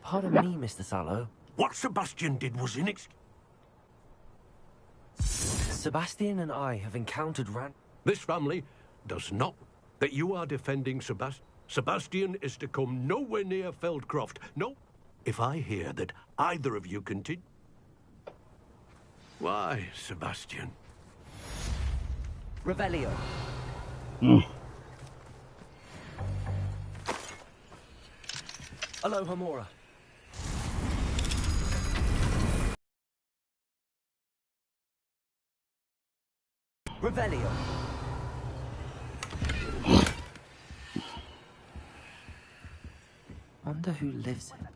Pardon me, Mr. Sallow. What Sebastian did was Sebastian and I have encountered This family does not... That you are defending Sebastian? Sebastian is to come nowhere near Feldcroft. No, if I hear that either of you continue... Why, Sebastian? Revelio. Aloha Mora. Revelio. Wonder who lives here.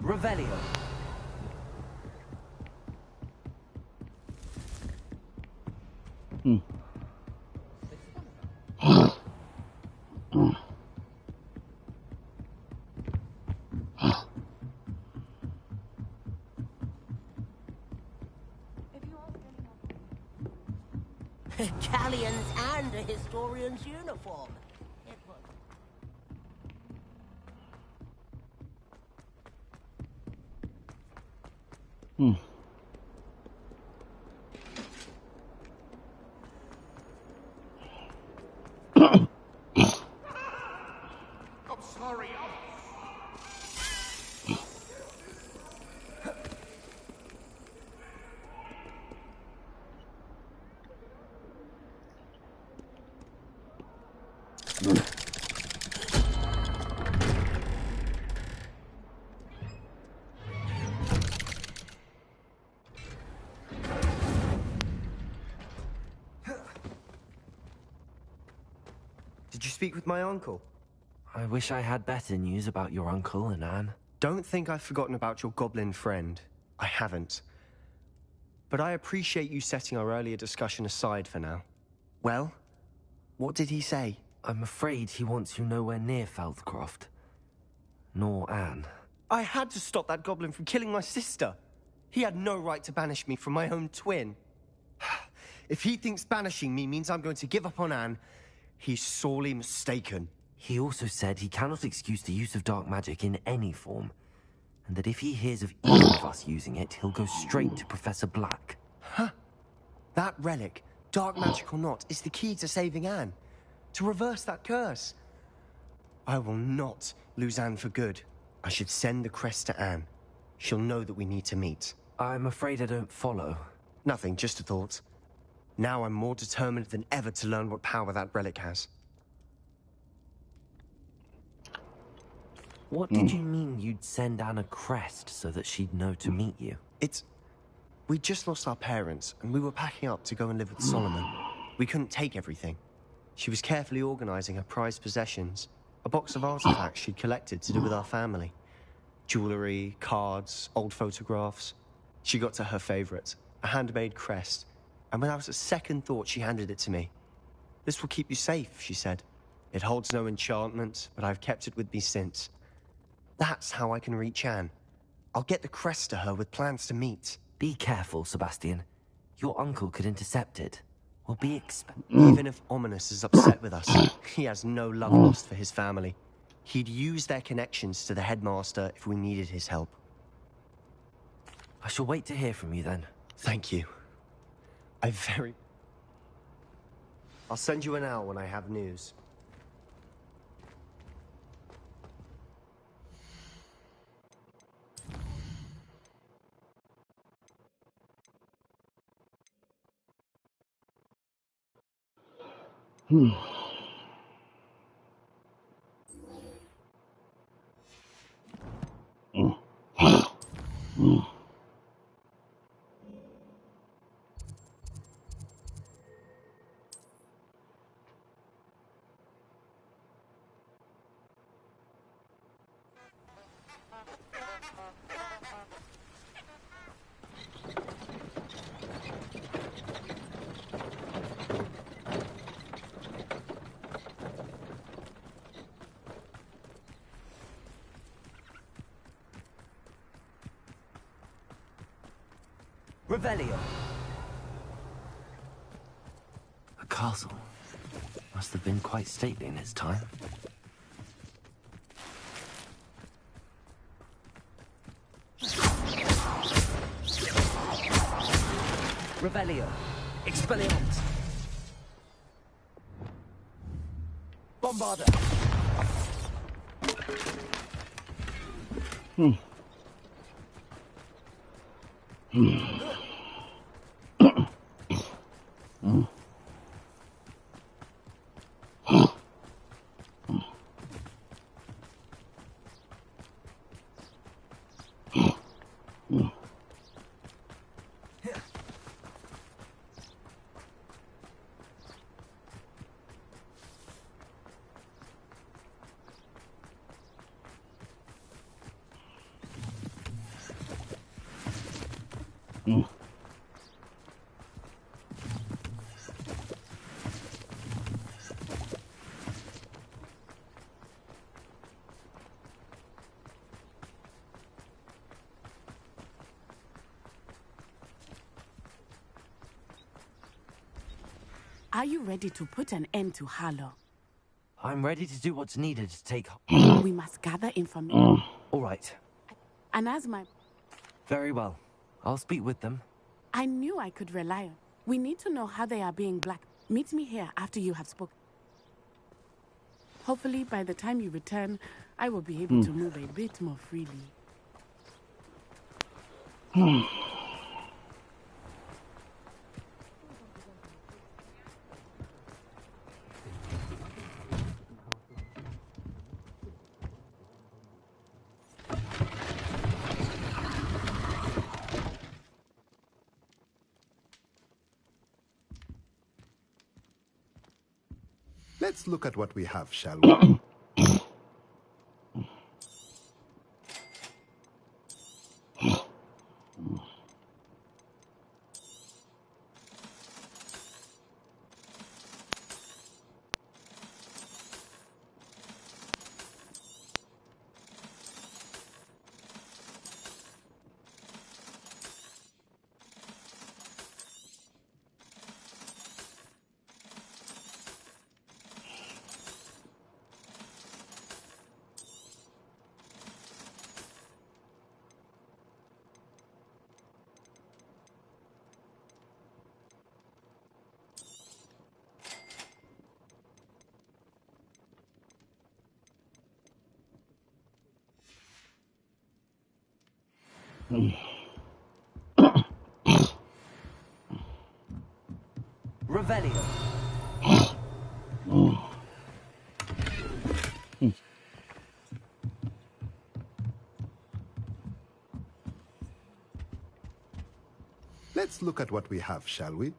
Revelio. Galleons and a historian's uniform. It was... I'm sorry. Did you speak with my uncle? I wish I had better news about your uncle and Anne. Don't think I've forgotten about your goblin friend. I haven't. But I appreciate you setting our earlier discussion aside for now. Well, what did he say? I'm afraid he wants you nowhere near Feldcroft. Nor Anne. I had to stop that goblin from killing my sister. He had no right to banish me from my own twin. If he thinks banishing me means I'm going to give up on Anne, he's sorely mistaken. He also said he cannot excuse the use of dark magic in any form, and that if he hears of either of us using it, he'll go straight to Professor Black. Huh? That relic, dark magic or not, is the key to saving Anne. To reverse that curse. I will not lose Anne for good. I should send the crest to Anne. She'll know that we need to meet. I'm afraid I don't follow. Nothing, just a thought. Now I'm more determined than ever to learn what power that relic has. What did you mean you'd send Anne a crest so that she'd know to meet you? We just lost our parents, and we were packing up to go and live with Solomon. We couldn't take everything. She was carefully organizing her prized possessions, a box of artifacts she'd collected to do with our family. Jewelry, cards, old photographs. She got to her favorite, a handmade crest, and without a second thought she handed it to me. "This will keep you safe," she said. "It holds no enchantment, but I've kept it with me since. That's how I can reach Anne. I'll get the crest to her with plans to meet." Be careful, Sebastian. Your uncle could intercept it. We'll be Even if Ominous is upset with us, he has no love lost for his family. He'd use their connections to the headmaster if we needed his help. I shall wait to hear from you then. Thank you. I'll send you an hour when I have news. Revelio. A castle. Must have been quite stately in its time. Revelio. Expelliarmus. Bombarda. Are you ready to put an end to Harlow? I'm ready to do what's needed to take... We must gather information. All right. And as my... Very well. I'll speak with them. I knew I could rely on. We need to know how they are being black. Meet me here after you have spoken. Hopefully, by the time you return, I will be able to move a bit more freely. Let's look at what we have, shall we? Revelio. Let's look at what we have, shall we?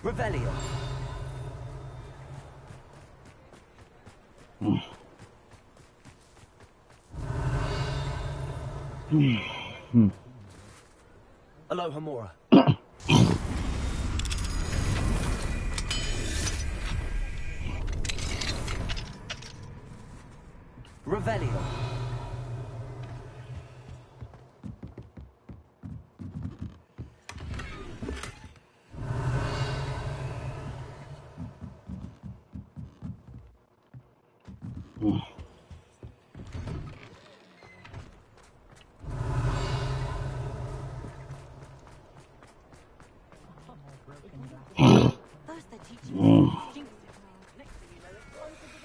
Revelio. Aloha Mora. Revelio. First they're teaching us to distinguish it. Next thing you know, it's gone to the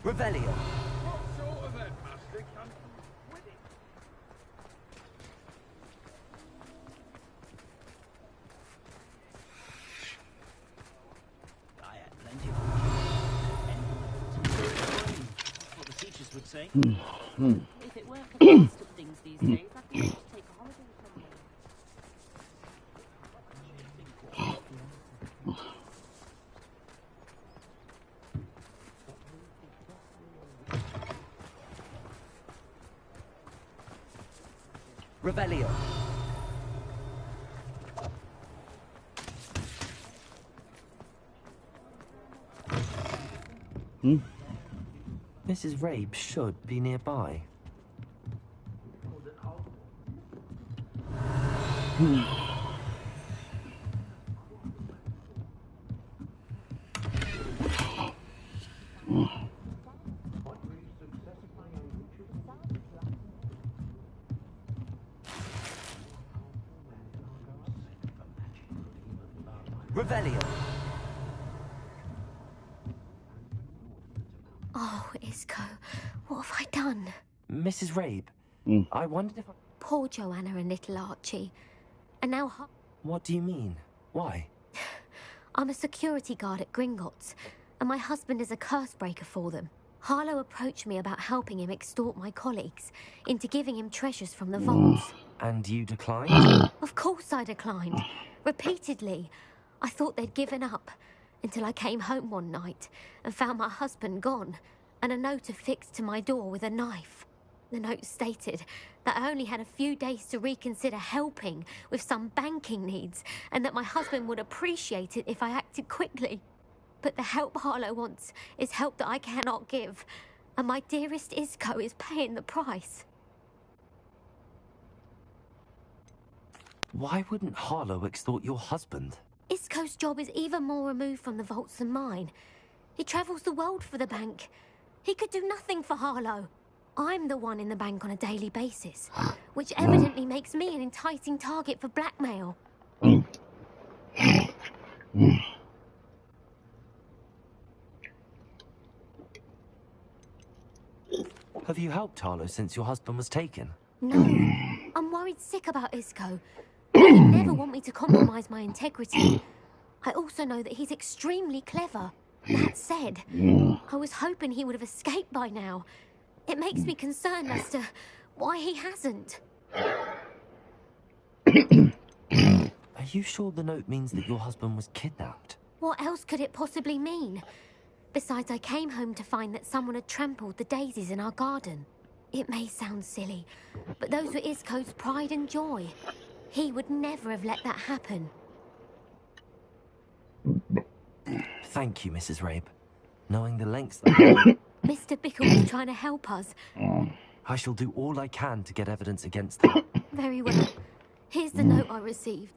Revelio. What sort of headmaster can with it? I had plenty of That's what the teachers would say. If it weren't for the cost of things these days, I'd be able to take a holiday somewhere. Revelio. Mrs. Rabe should be nearby. Revelio. Oh, Isco, what have I done? Mrs. Rabe, I wondered if I... Poor Joanna and little Archie. And now What do you mean? Why? I'm a security guard at Gringotts, and my husband is a curse breaker for them. Harlow approached me about helping him extort my colleagues into giving him treasures from the vaults. And you declined? Of course I declined. Repeatedly. I thought they'd given up, until I came home one night and found my husband gone, and a note affixed to my door with a knife. The note stated that I only had a few days to reconsider helping with some banking needs, and that my husband would appreciate it if I acted quickly. But the help Harlow wants is help that I cannot give, and my dearest Isco is paying the price. Why wouldn't Harlow extort your husband? Isco's job is even more removed from the vaults than mine. He travels the world for the bank. He could do nothing for Harlow. I'm the one in the bank on a daily basis, which evidently makes me an enticing target for blackmail. Have you helped Harlow since your husband was taken? No, I'm worried sick about Isco. He'd never want me to compromise my integrity. I also know that he's extremely clever. That said, I was hoping he would have escaped by now. It makes me concerned as to why he hasn't. Are you sure the note means that your husband was kidnapped? What else could it possibly mean? Besides, I came home to find that someone had trampled the daisies in our garden. It may sound silly, but those were Isco's pride and joy. He would never have let that happen. Thank you, Mrs. Rabe. Knowing the lengths that... Mr. Bickle was trying to help us. I shall do all I can to get evidence against them. Very well. Here's the note I received.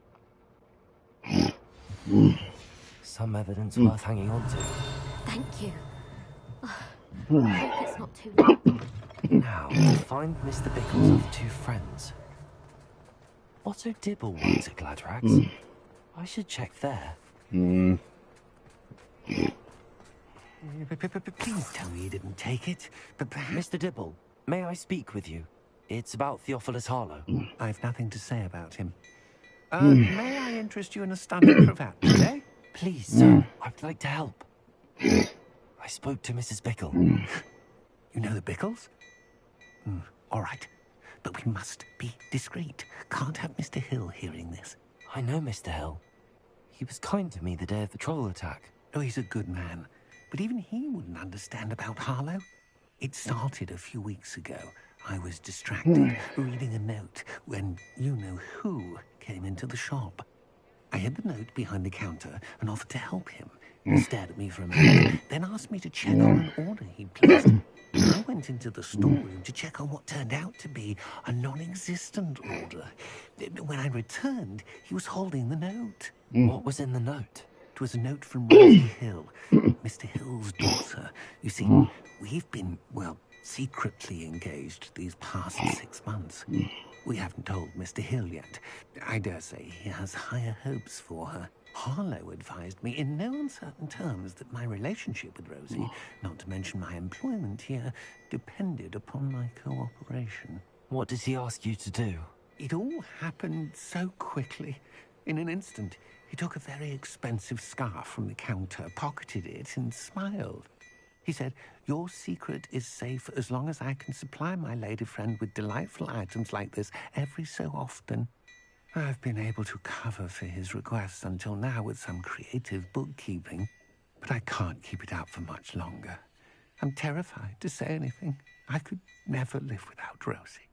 Some evidence worth hanging on to. Thank you. I hope it's not too late. Now, to find Mr. Bickle's other two friends. Otto Dibble works at Gladrags. I should check there. Please tell me you didn't take it. But Mr. Dibble, may I speak with you? It's about Theophilus Harlow. I've nothing to say about him. May I interest you in a stunning cravat today? Please, sir. I'd like to help. I spoke to Mrs. Bickle. You know the Bickles? All right. But we must be discreet. Can't have Mr. Hill hearing this. I know Mr. Hill. He was kind to me the day of the troll attack. Oh, he's a good man. But even he wouldn't understand about Harlow. It started a few weeks ago. I was distracted, reading a note, when you-know-who came into the shop. I hid the note behind the counter and offered to help him. He stared at me for a minute, then asked me to check on an order he'd placed. I went into the storeroom to check on what turned out to be a non-existent order. When I returned, he was holding the note. What was in the note? It was a note from Rosie Hill, Mr. Hill's daughter. You see, we've been, well, secretly engaged these past 6 months. We haven't told Mr. Hill yet. I dare say he has higher hopes for her. Harlow advised me in no uncertain terms that my relationship with Rosie, not to mention my employment here, depended upon my cooperation. What did he ask you to do? It all happened so quickly. In an instant, he took a very expensive scarf from the counter, pocketed it, and smiled. He said, "Your secret is safe as long as I can supply my lady friend with delightful items like this every so often." I've been able to cover for his requests until now with some creative bookkeeping, but I can't keep it out for much longer. I'm terrified to say anything. I could never live without Rosie.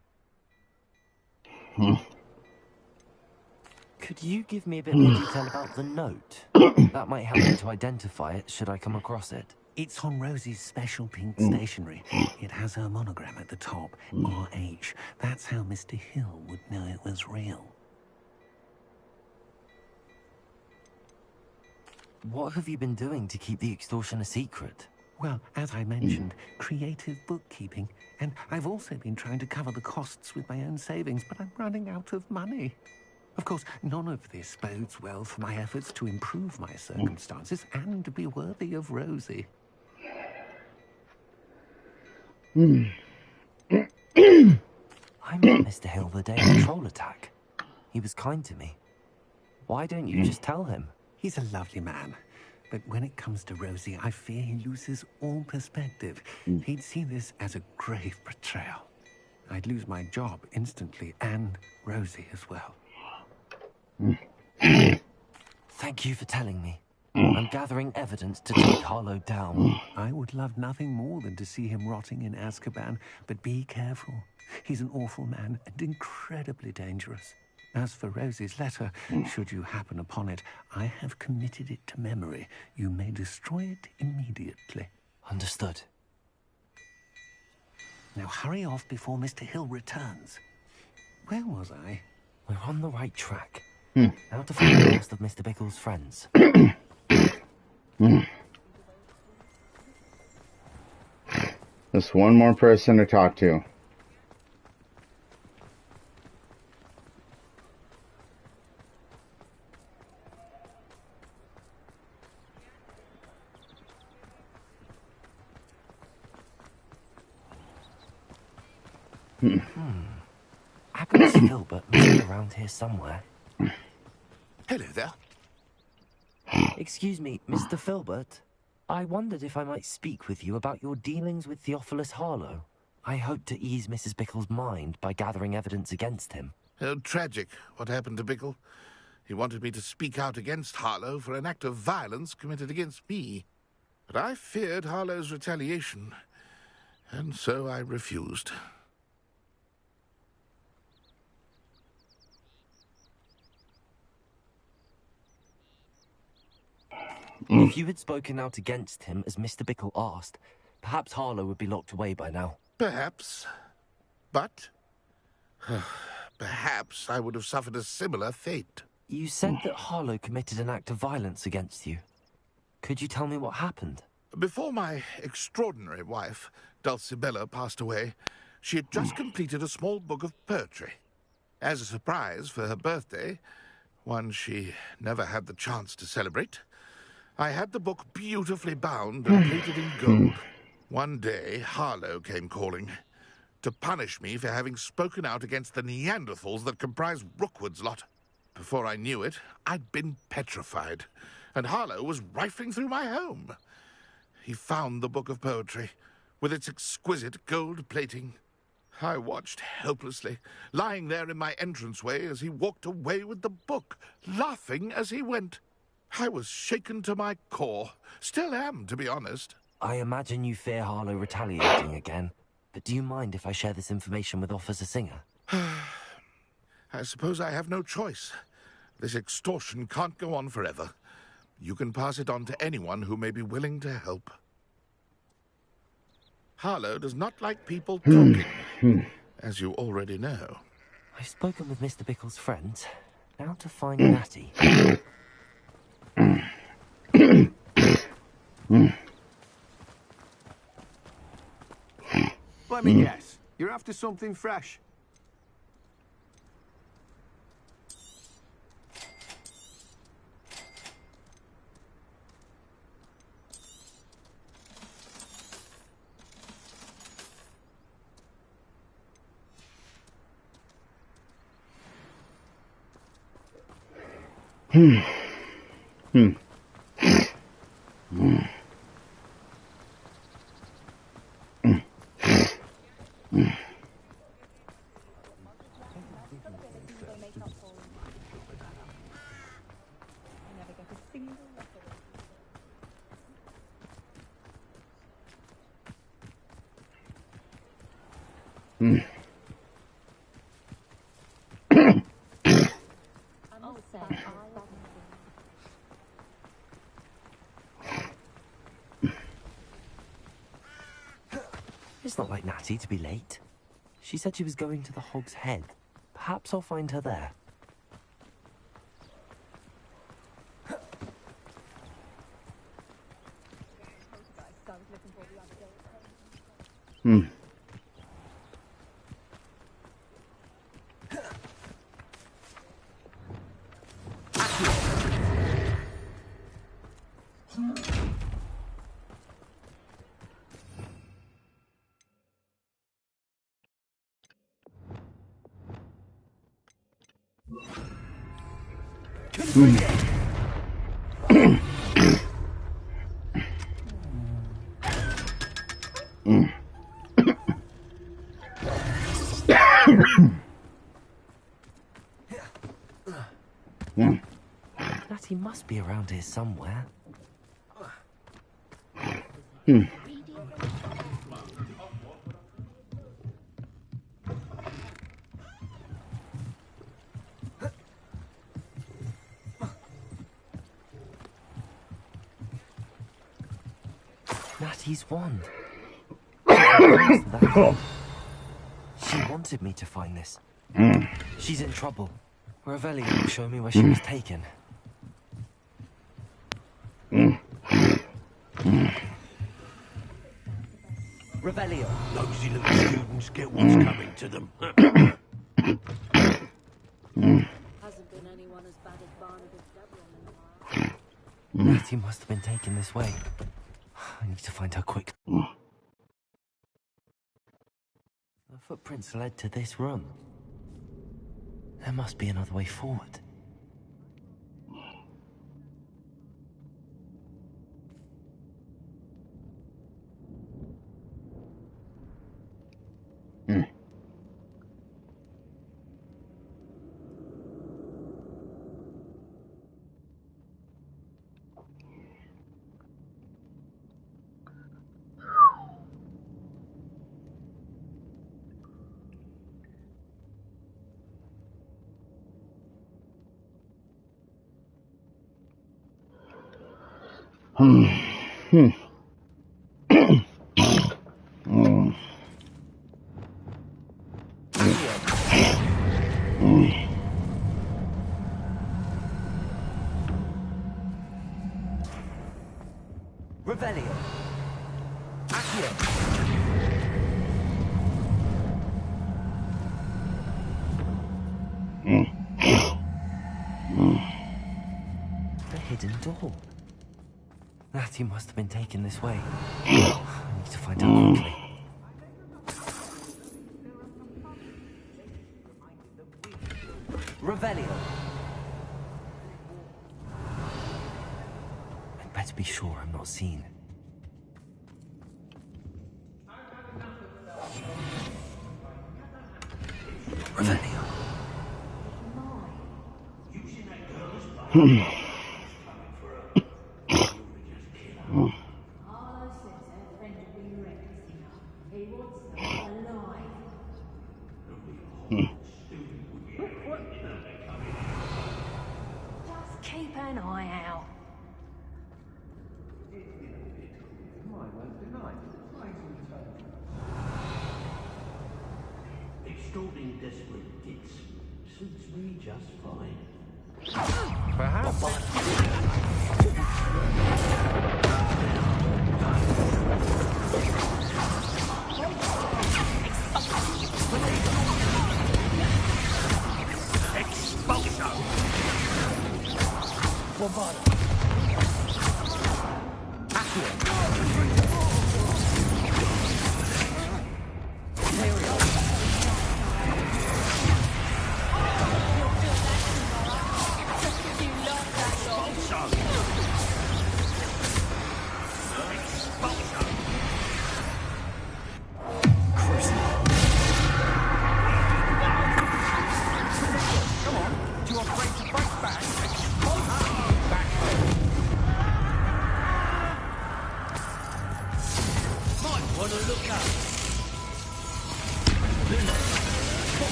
Could you give me a bit more detail about the note? That might help me to identify it should I come across it. It's on Rosie's special pink stationery. It has her monogram at the top, RH. That's how Mr. Hill would know it was real. What have you been doing to keep the extortion a secret? Well, as I mentioned, creative bookkeeping. And I've also been trying to cover the costs with my own savings, but I'm running out of money. Of course, none of this bodes well for my efforts to improve my circumstances and to be worthy of Rosie. I met Mr. Hill the day of the troll attack. He was kind to me. Why don't you just tell him? He's a lovely man. But when it comes to Rosie, I fear he loses all perspective. He'd see this as a grave betrayal. I'd lose my job instantly, and Rosie as well. Thank you for telling me. I'm gathering evidence to take Harlow down. I would love nothing more than to see him rotting in Azkaban, but be careful. He's an awful man and incredibly dangerous. As for Rosie's letter, should you happen upon it, I have committed it to memory. You may destroy it immediately. Understood. Now hurry off before Mr. Hill returns. Where was I? We're on the right track. Now to find the rest of Mr. Bickle's friends. Just one more person to talk to. Agnes Filbert must be around here somewhere. Hello there. Excuse me, Mr. Filbert. I wondered if I might speak with you about your dealings with Theophilus Harlow. I hope to ease Mrs. Bickle's mind by gathering evidence against him. Oh, tragic, what happened to Bickle. He wanted me to speak out against Harlow for an act of violence committed against me. But I feared Harlow's retaliation, and so I refused. If you had spoken out against him as Mr. Bickle asked, perhaps Harlow would be locked away by now. Perhaps. But perhaps I would have suffered a similar fate. You said that Harlow committed an act of violence against you. Could you tell me what happened? Before my extraordinary wife, Dulcibella, passed away, she had just completed a small book of poetry. As a surprise for her birthday, one she never had the chance to celebrate, I had the book beautifully bound and plated in gold. One day, Harlow came calling to punish me for having spoken out against the Neanderthals that comprise Rookwood's lot. Before I knew it, I'd been petrified, and Harlow was rifling through my home. He found the book of poetry, with its exquisite gold plating. I watched helplessly, lying there in my entranceway as he walked away with the book, laughing as he went. I was shaken to my core. Still am, to be honest. I imagine you fear Harlow retaliating again. But do you mind if I share this information with Officer Singer? I suppose I have no choice. This extortion can't go on forever. You can pass it on to anyone who may be willing to help. Harlow does not like people talking, as you already know. I've spoken with Mr. Bickle's friends. Now to find Natty. Let me guess. You're after something fresh. It's not like Natty to be late. She said she was going to the Hog's Head. Perhaps I'll find her there. Natty must be around here somewhere. Natty's wand. She wanted me to find this. She's in trouble. Revelio will show me where she was taken. Revelio. Nosy little students get what's coming to them. Hasn't been anyone as bad as Barnabas Deborah in a while. Natty must have been taken this way. I need to find her quick. The footprints led to this room. There must be another way forward. hidden door. Natty must have been taken this way. I need to find out quickly. Revelio. I'd better be sure I'm not seen. Revelio. Just keep an eye out. Extorting desperate dicks suits me just fine. Perhaps. Expulso! Bombarda.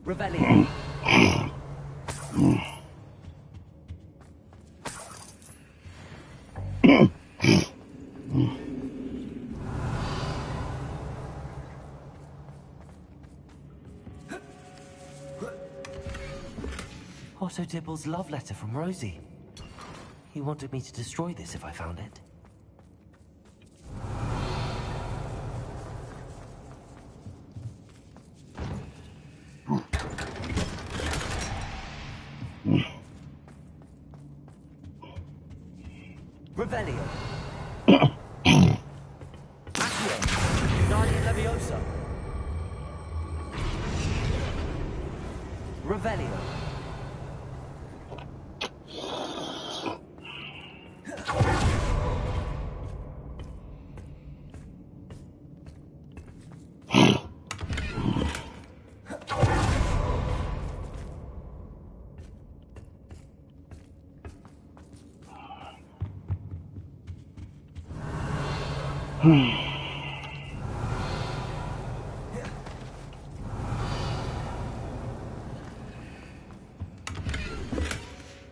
Revelio. Otto Dibble's love letter from Rosie. He wanted me to destroy this if I found it. Revelio. Accio. Nadia Leviosa. Revelio.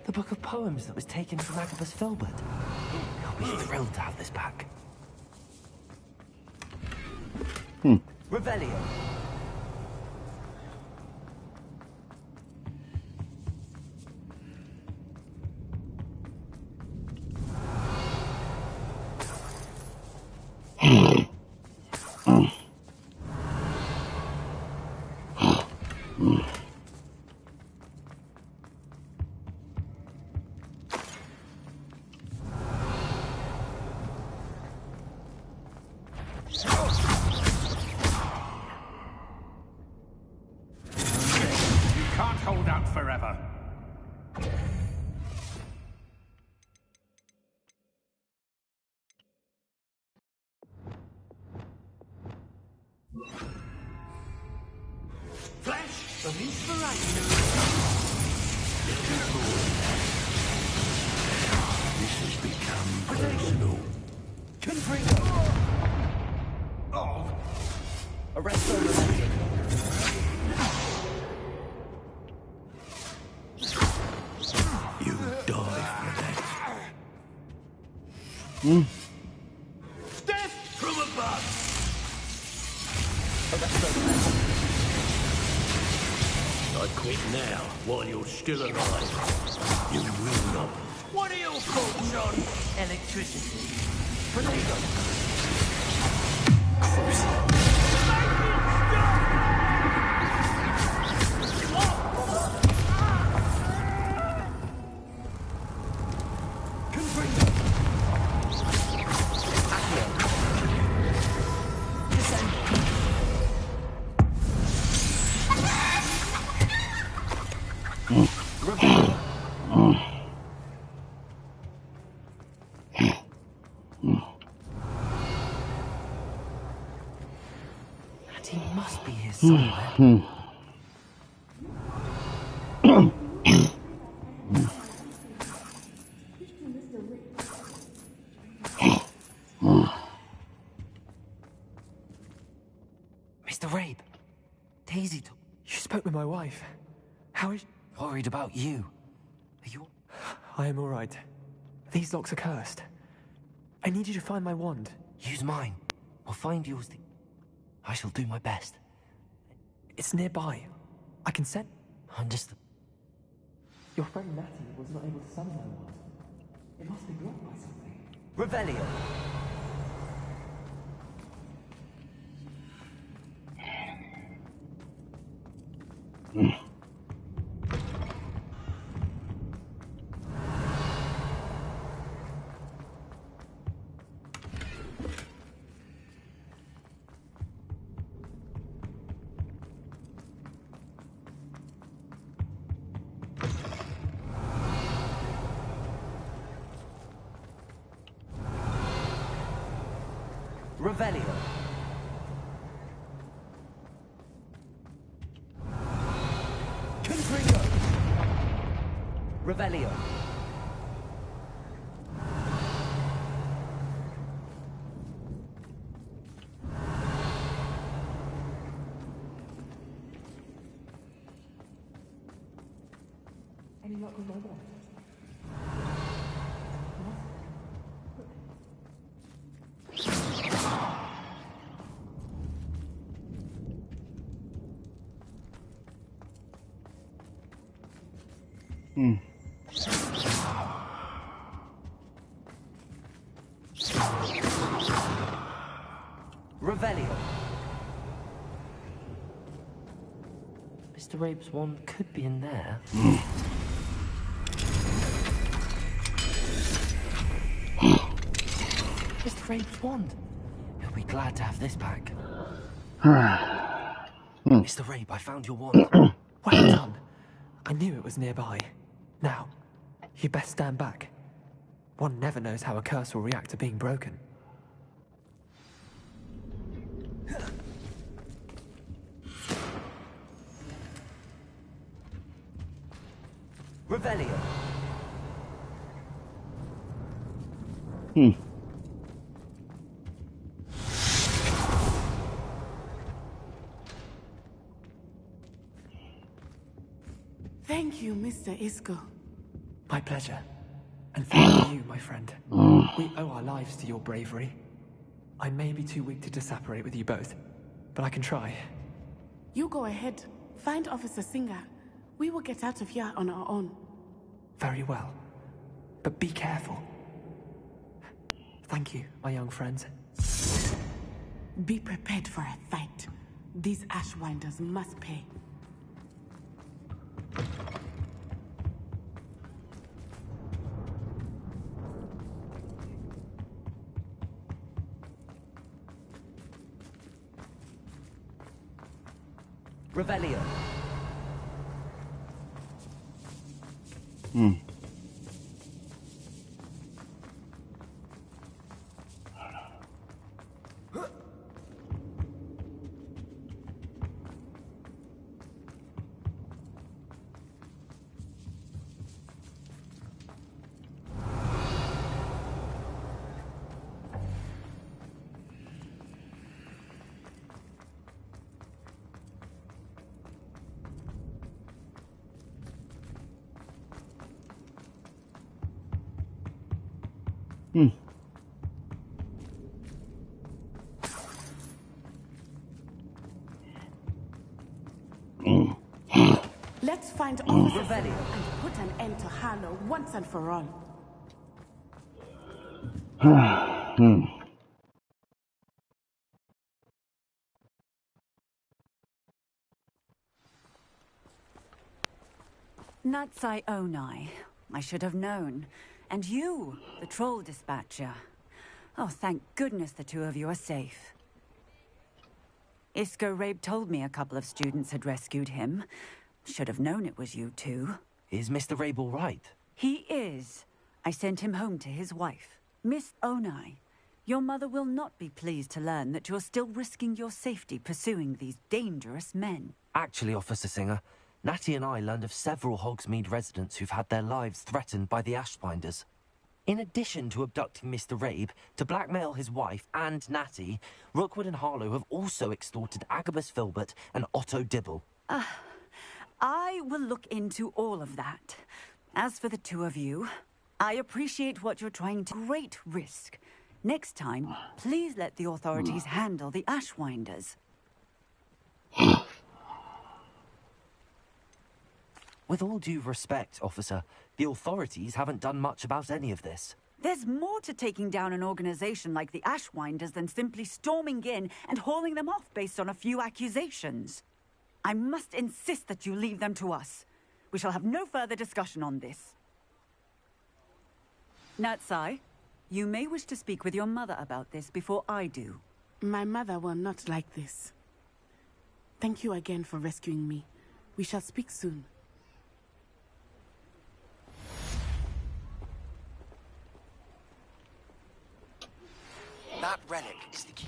The book of poems that was taken from Agabus Filbert. I'll be thrilled to have this back. Revelio. Can't hold out forever. Flesh of inspiration. This has become personal. Confringo. Oh, Arresto Revelio. you die for that. Death from above. Arresto Revelio. I Quit now, while you're still alive. You will not. What are your thoughts on electricity? He must be here somewhere. Mr. Rape, Daisy, you spoke with my wife. How is... Worried about you. Are you... I am all right. These locks are cursed. I need you to find my wand. Use mine. I'll find yours. I shall do my best. It's nearby. I can send... Understood. Your friend Natty was not able to summon my wand. It must be blocked by something. Revelio. Revelio. Confringo. Revelio. Any luck with my wand? Revelio. Mr. Rape's wand could be in there. Mr. Rape's wand. He'll be glad to have this back. Mr. Rape, I found your wand. Well done. I knew it was nearby. Now, you best stand back. One never knows how a curse will react to being broken. Revelio. Thank you, Mr. Isco. My pleasure. And thank you, my friend. We owe our lives to your bravery. I may be too weak to separate with you both, but I can try. You go ahead. Find Officer Singer. We will get out of here on our own. Very well. But be careful. Thank you, my young friends. Be prepared for a fight. These Ashwinders must pay. Revelio. Let's find Officer Revelio and put an end to Harlow once and for all. Natsai Onai. I should have known. And you, the troll dispatcher. Oh, thank goodness the two of you are safe. Isco Rabe told me a couple of students had rescued him. Should have known it was you two. Is Mr. Rabe all right? He is. I sent him home to his wife. Miss Onai, your mother will not be pleased to learn that you're still risking your safety pursuing these dangerous men. Actually, Officer Singer, Natty and I learned of several Hogsmeade residents who've had their lives threatened by the Ashbinders. In addition to abducting Mr. Rabe to blackmail his wife and Natty, Rookwood and Harlow have also extorted Agabus Filbert and Otto Dibble. I will look into all of that. As for the two of you, I appreciate what you're trying to... Great risk. Next time, please let the authorities handle the Ashwinders. With all due respect, officer, the authorities haven't done much about any of this. There's more to taking down an organization like the Ashwinders than simply storming in and hauling them off based on a few accusations. I must insist that you leave them to us. We shall have no further discussion on this. Natsai, you may wish to speak with your mother about this before I do. My mother will not like this. Thank you again for rescuing me. We shall speak soon. That relic is the key.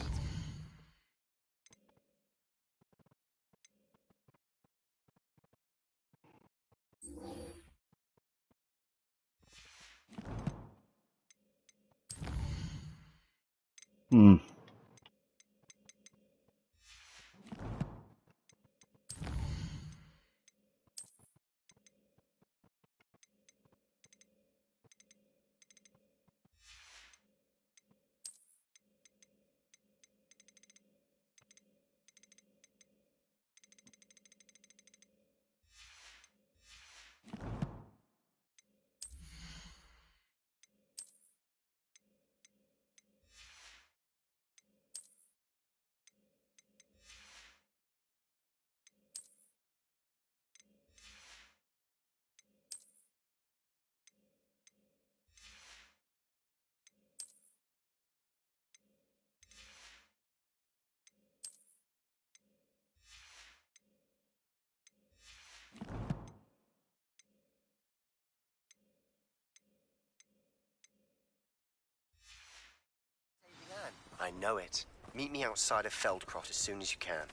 I know it. Meet me outside of Feldcroft as soon as you can.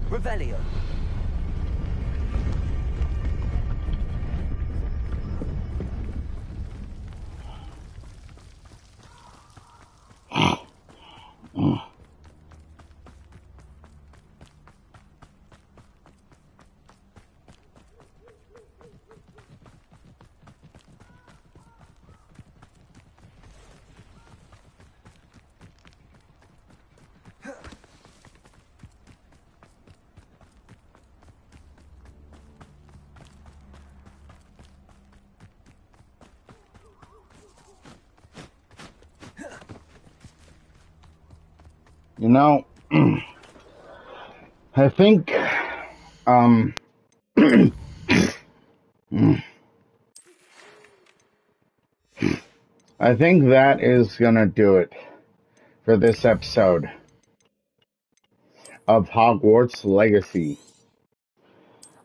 Revelio. You know, I think, I think that is gonna do it for this episode of Hogwarts Legacy.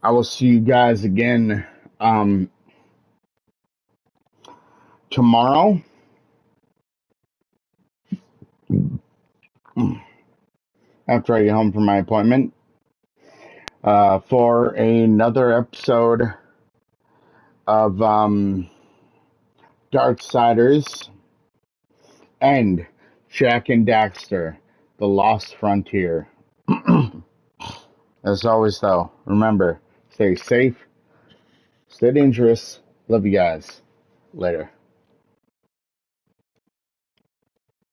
I will see you guys again, tomorrow. After I get home from my appointment, for another episode of Darksiders and Jack and Daxter, the Lost Frontier. As always, though, remember, stay safe, stay dangerous. Love you guys. Later.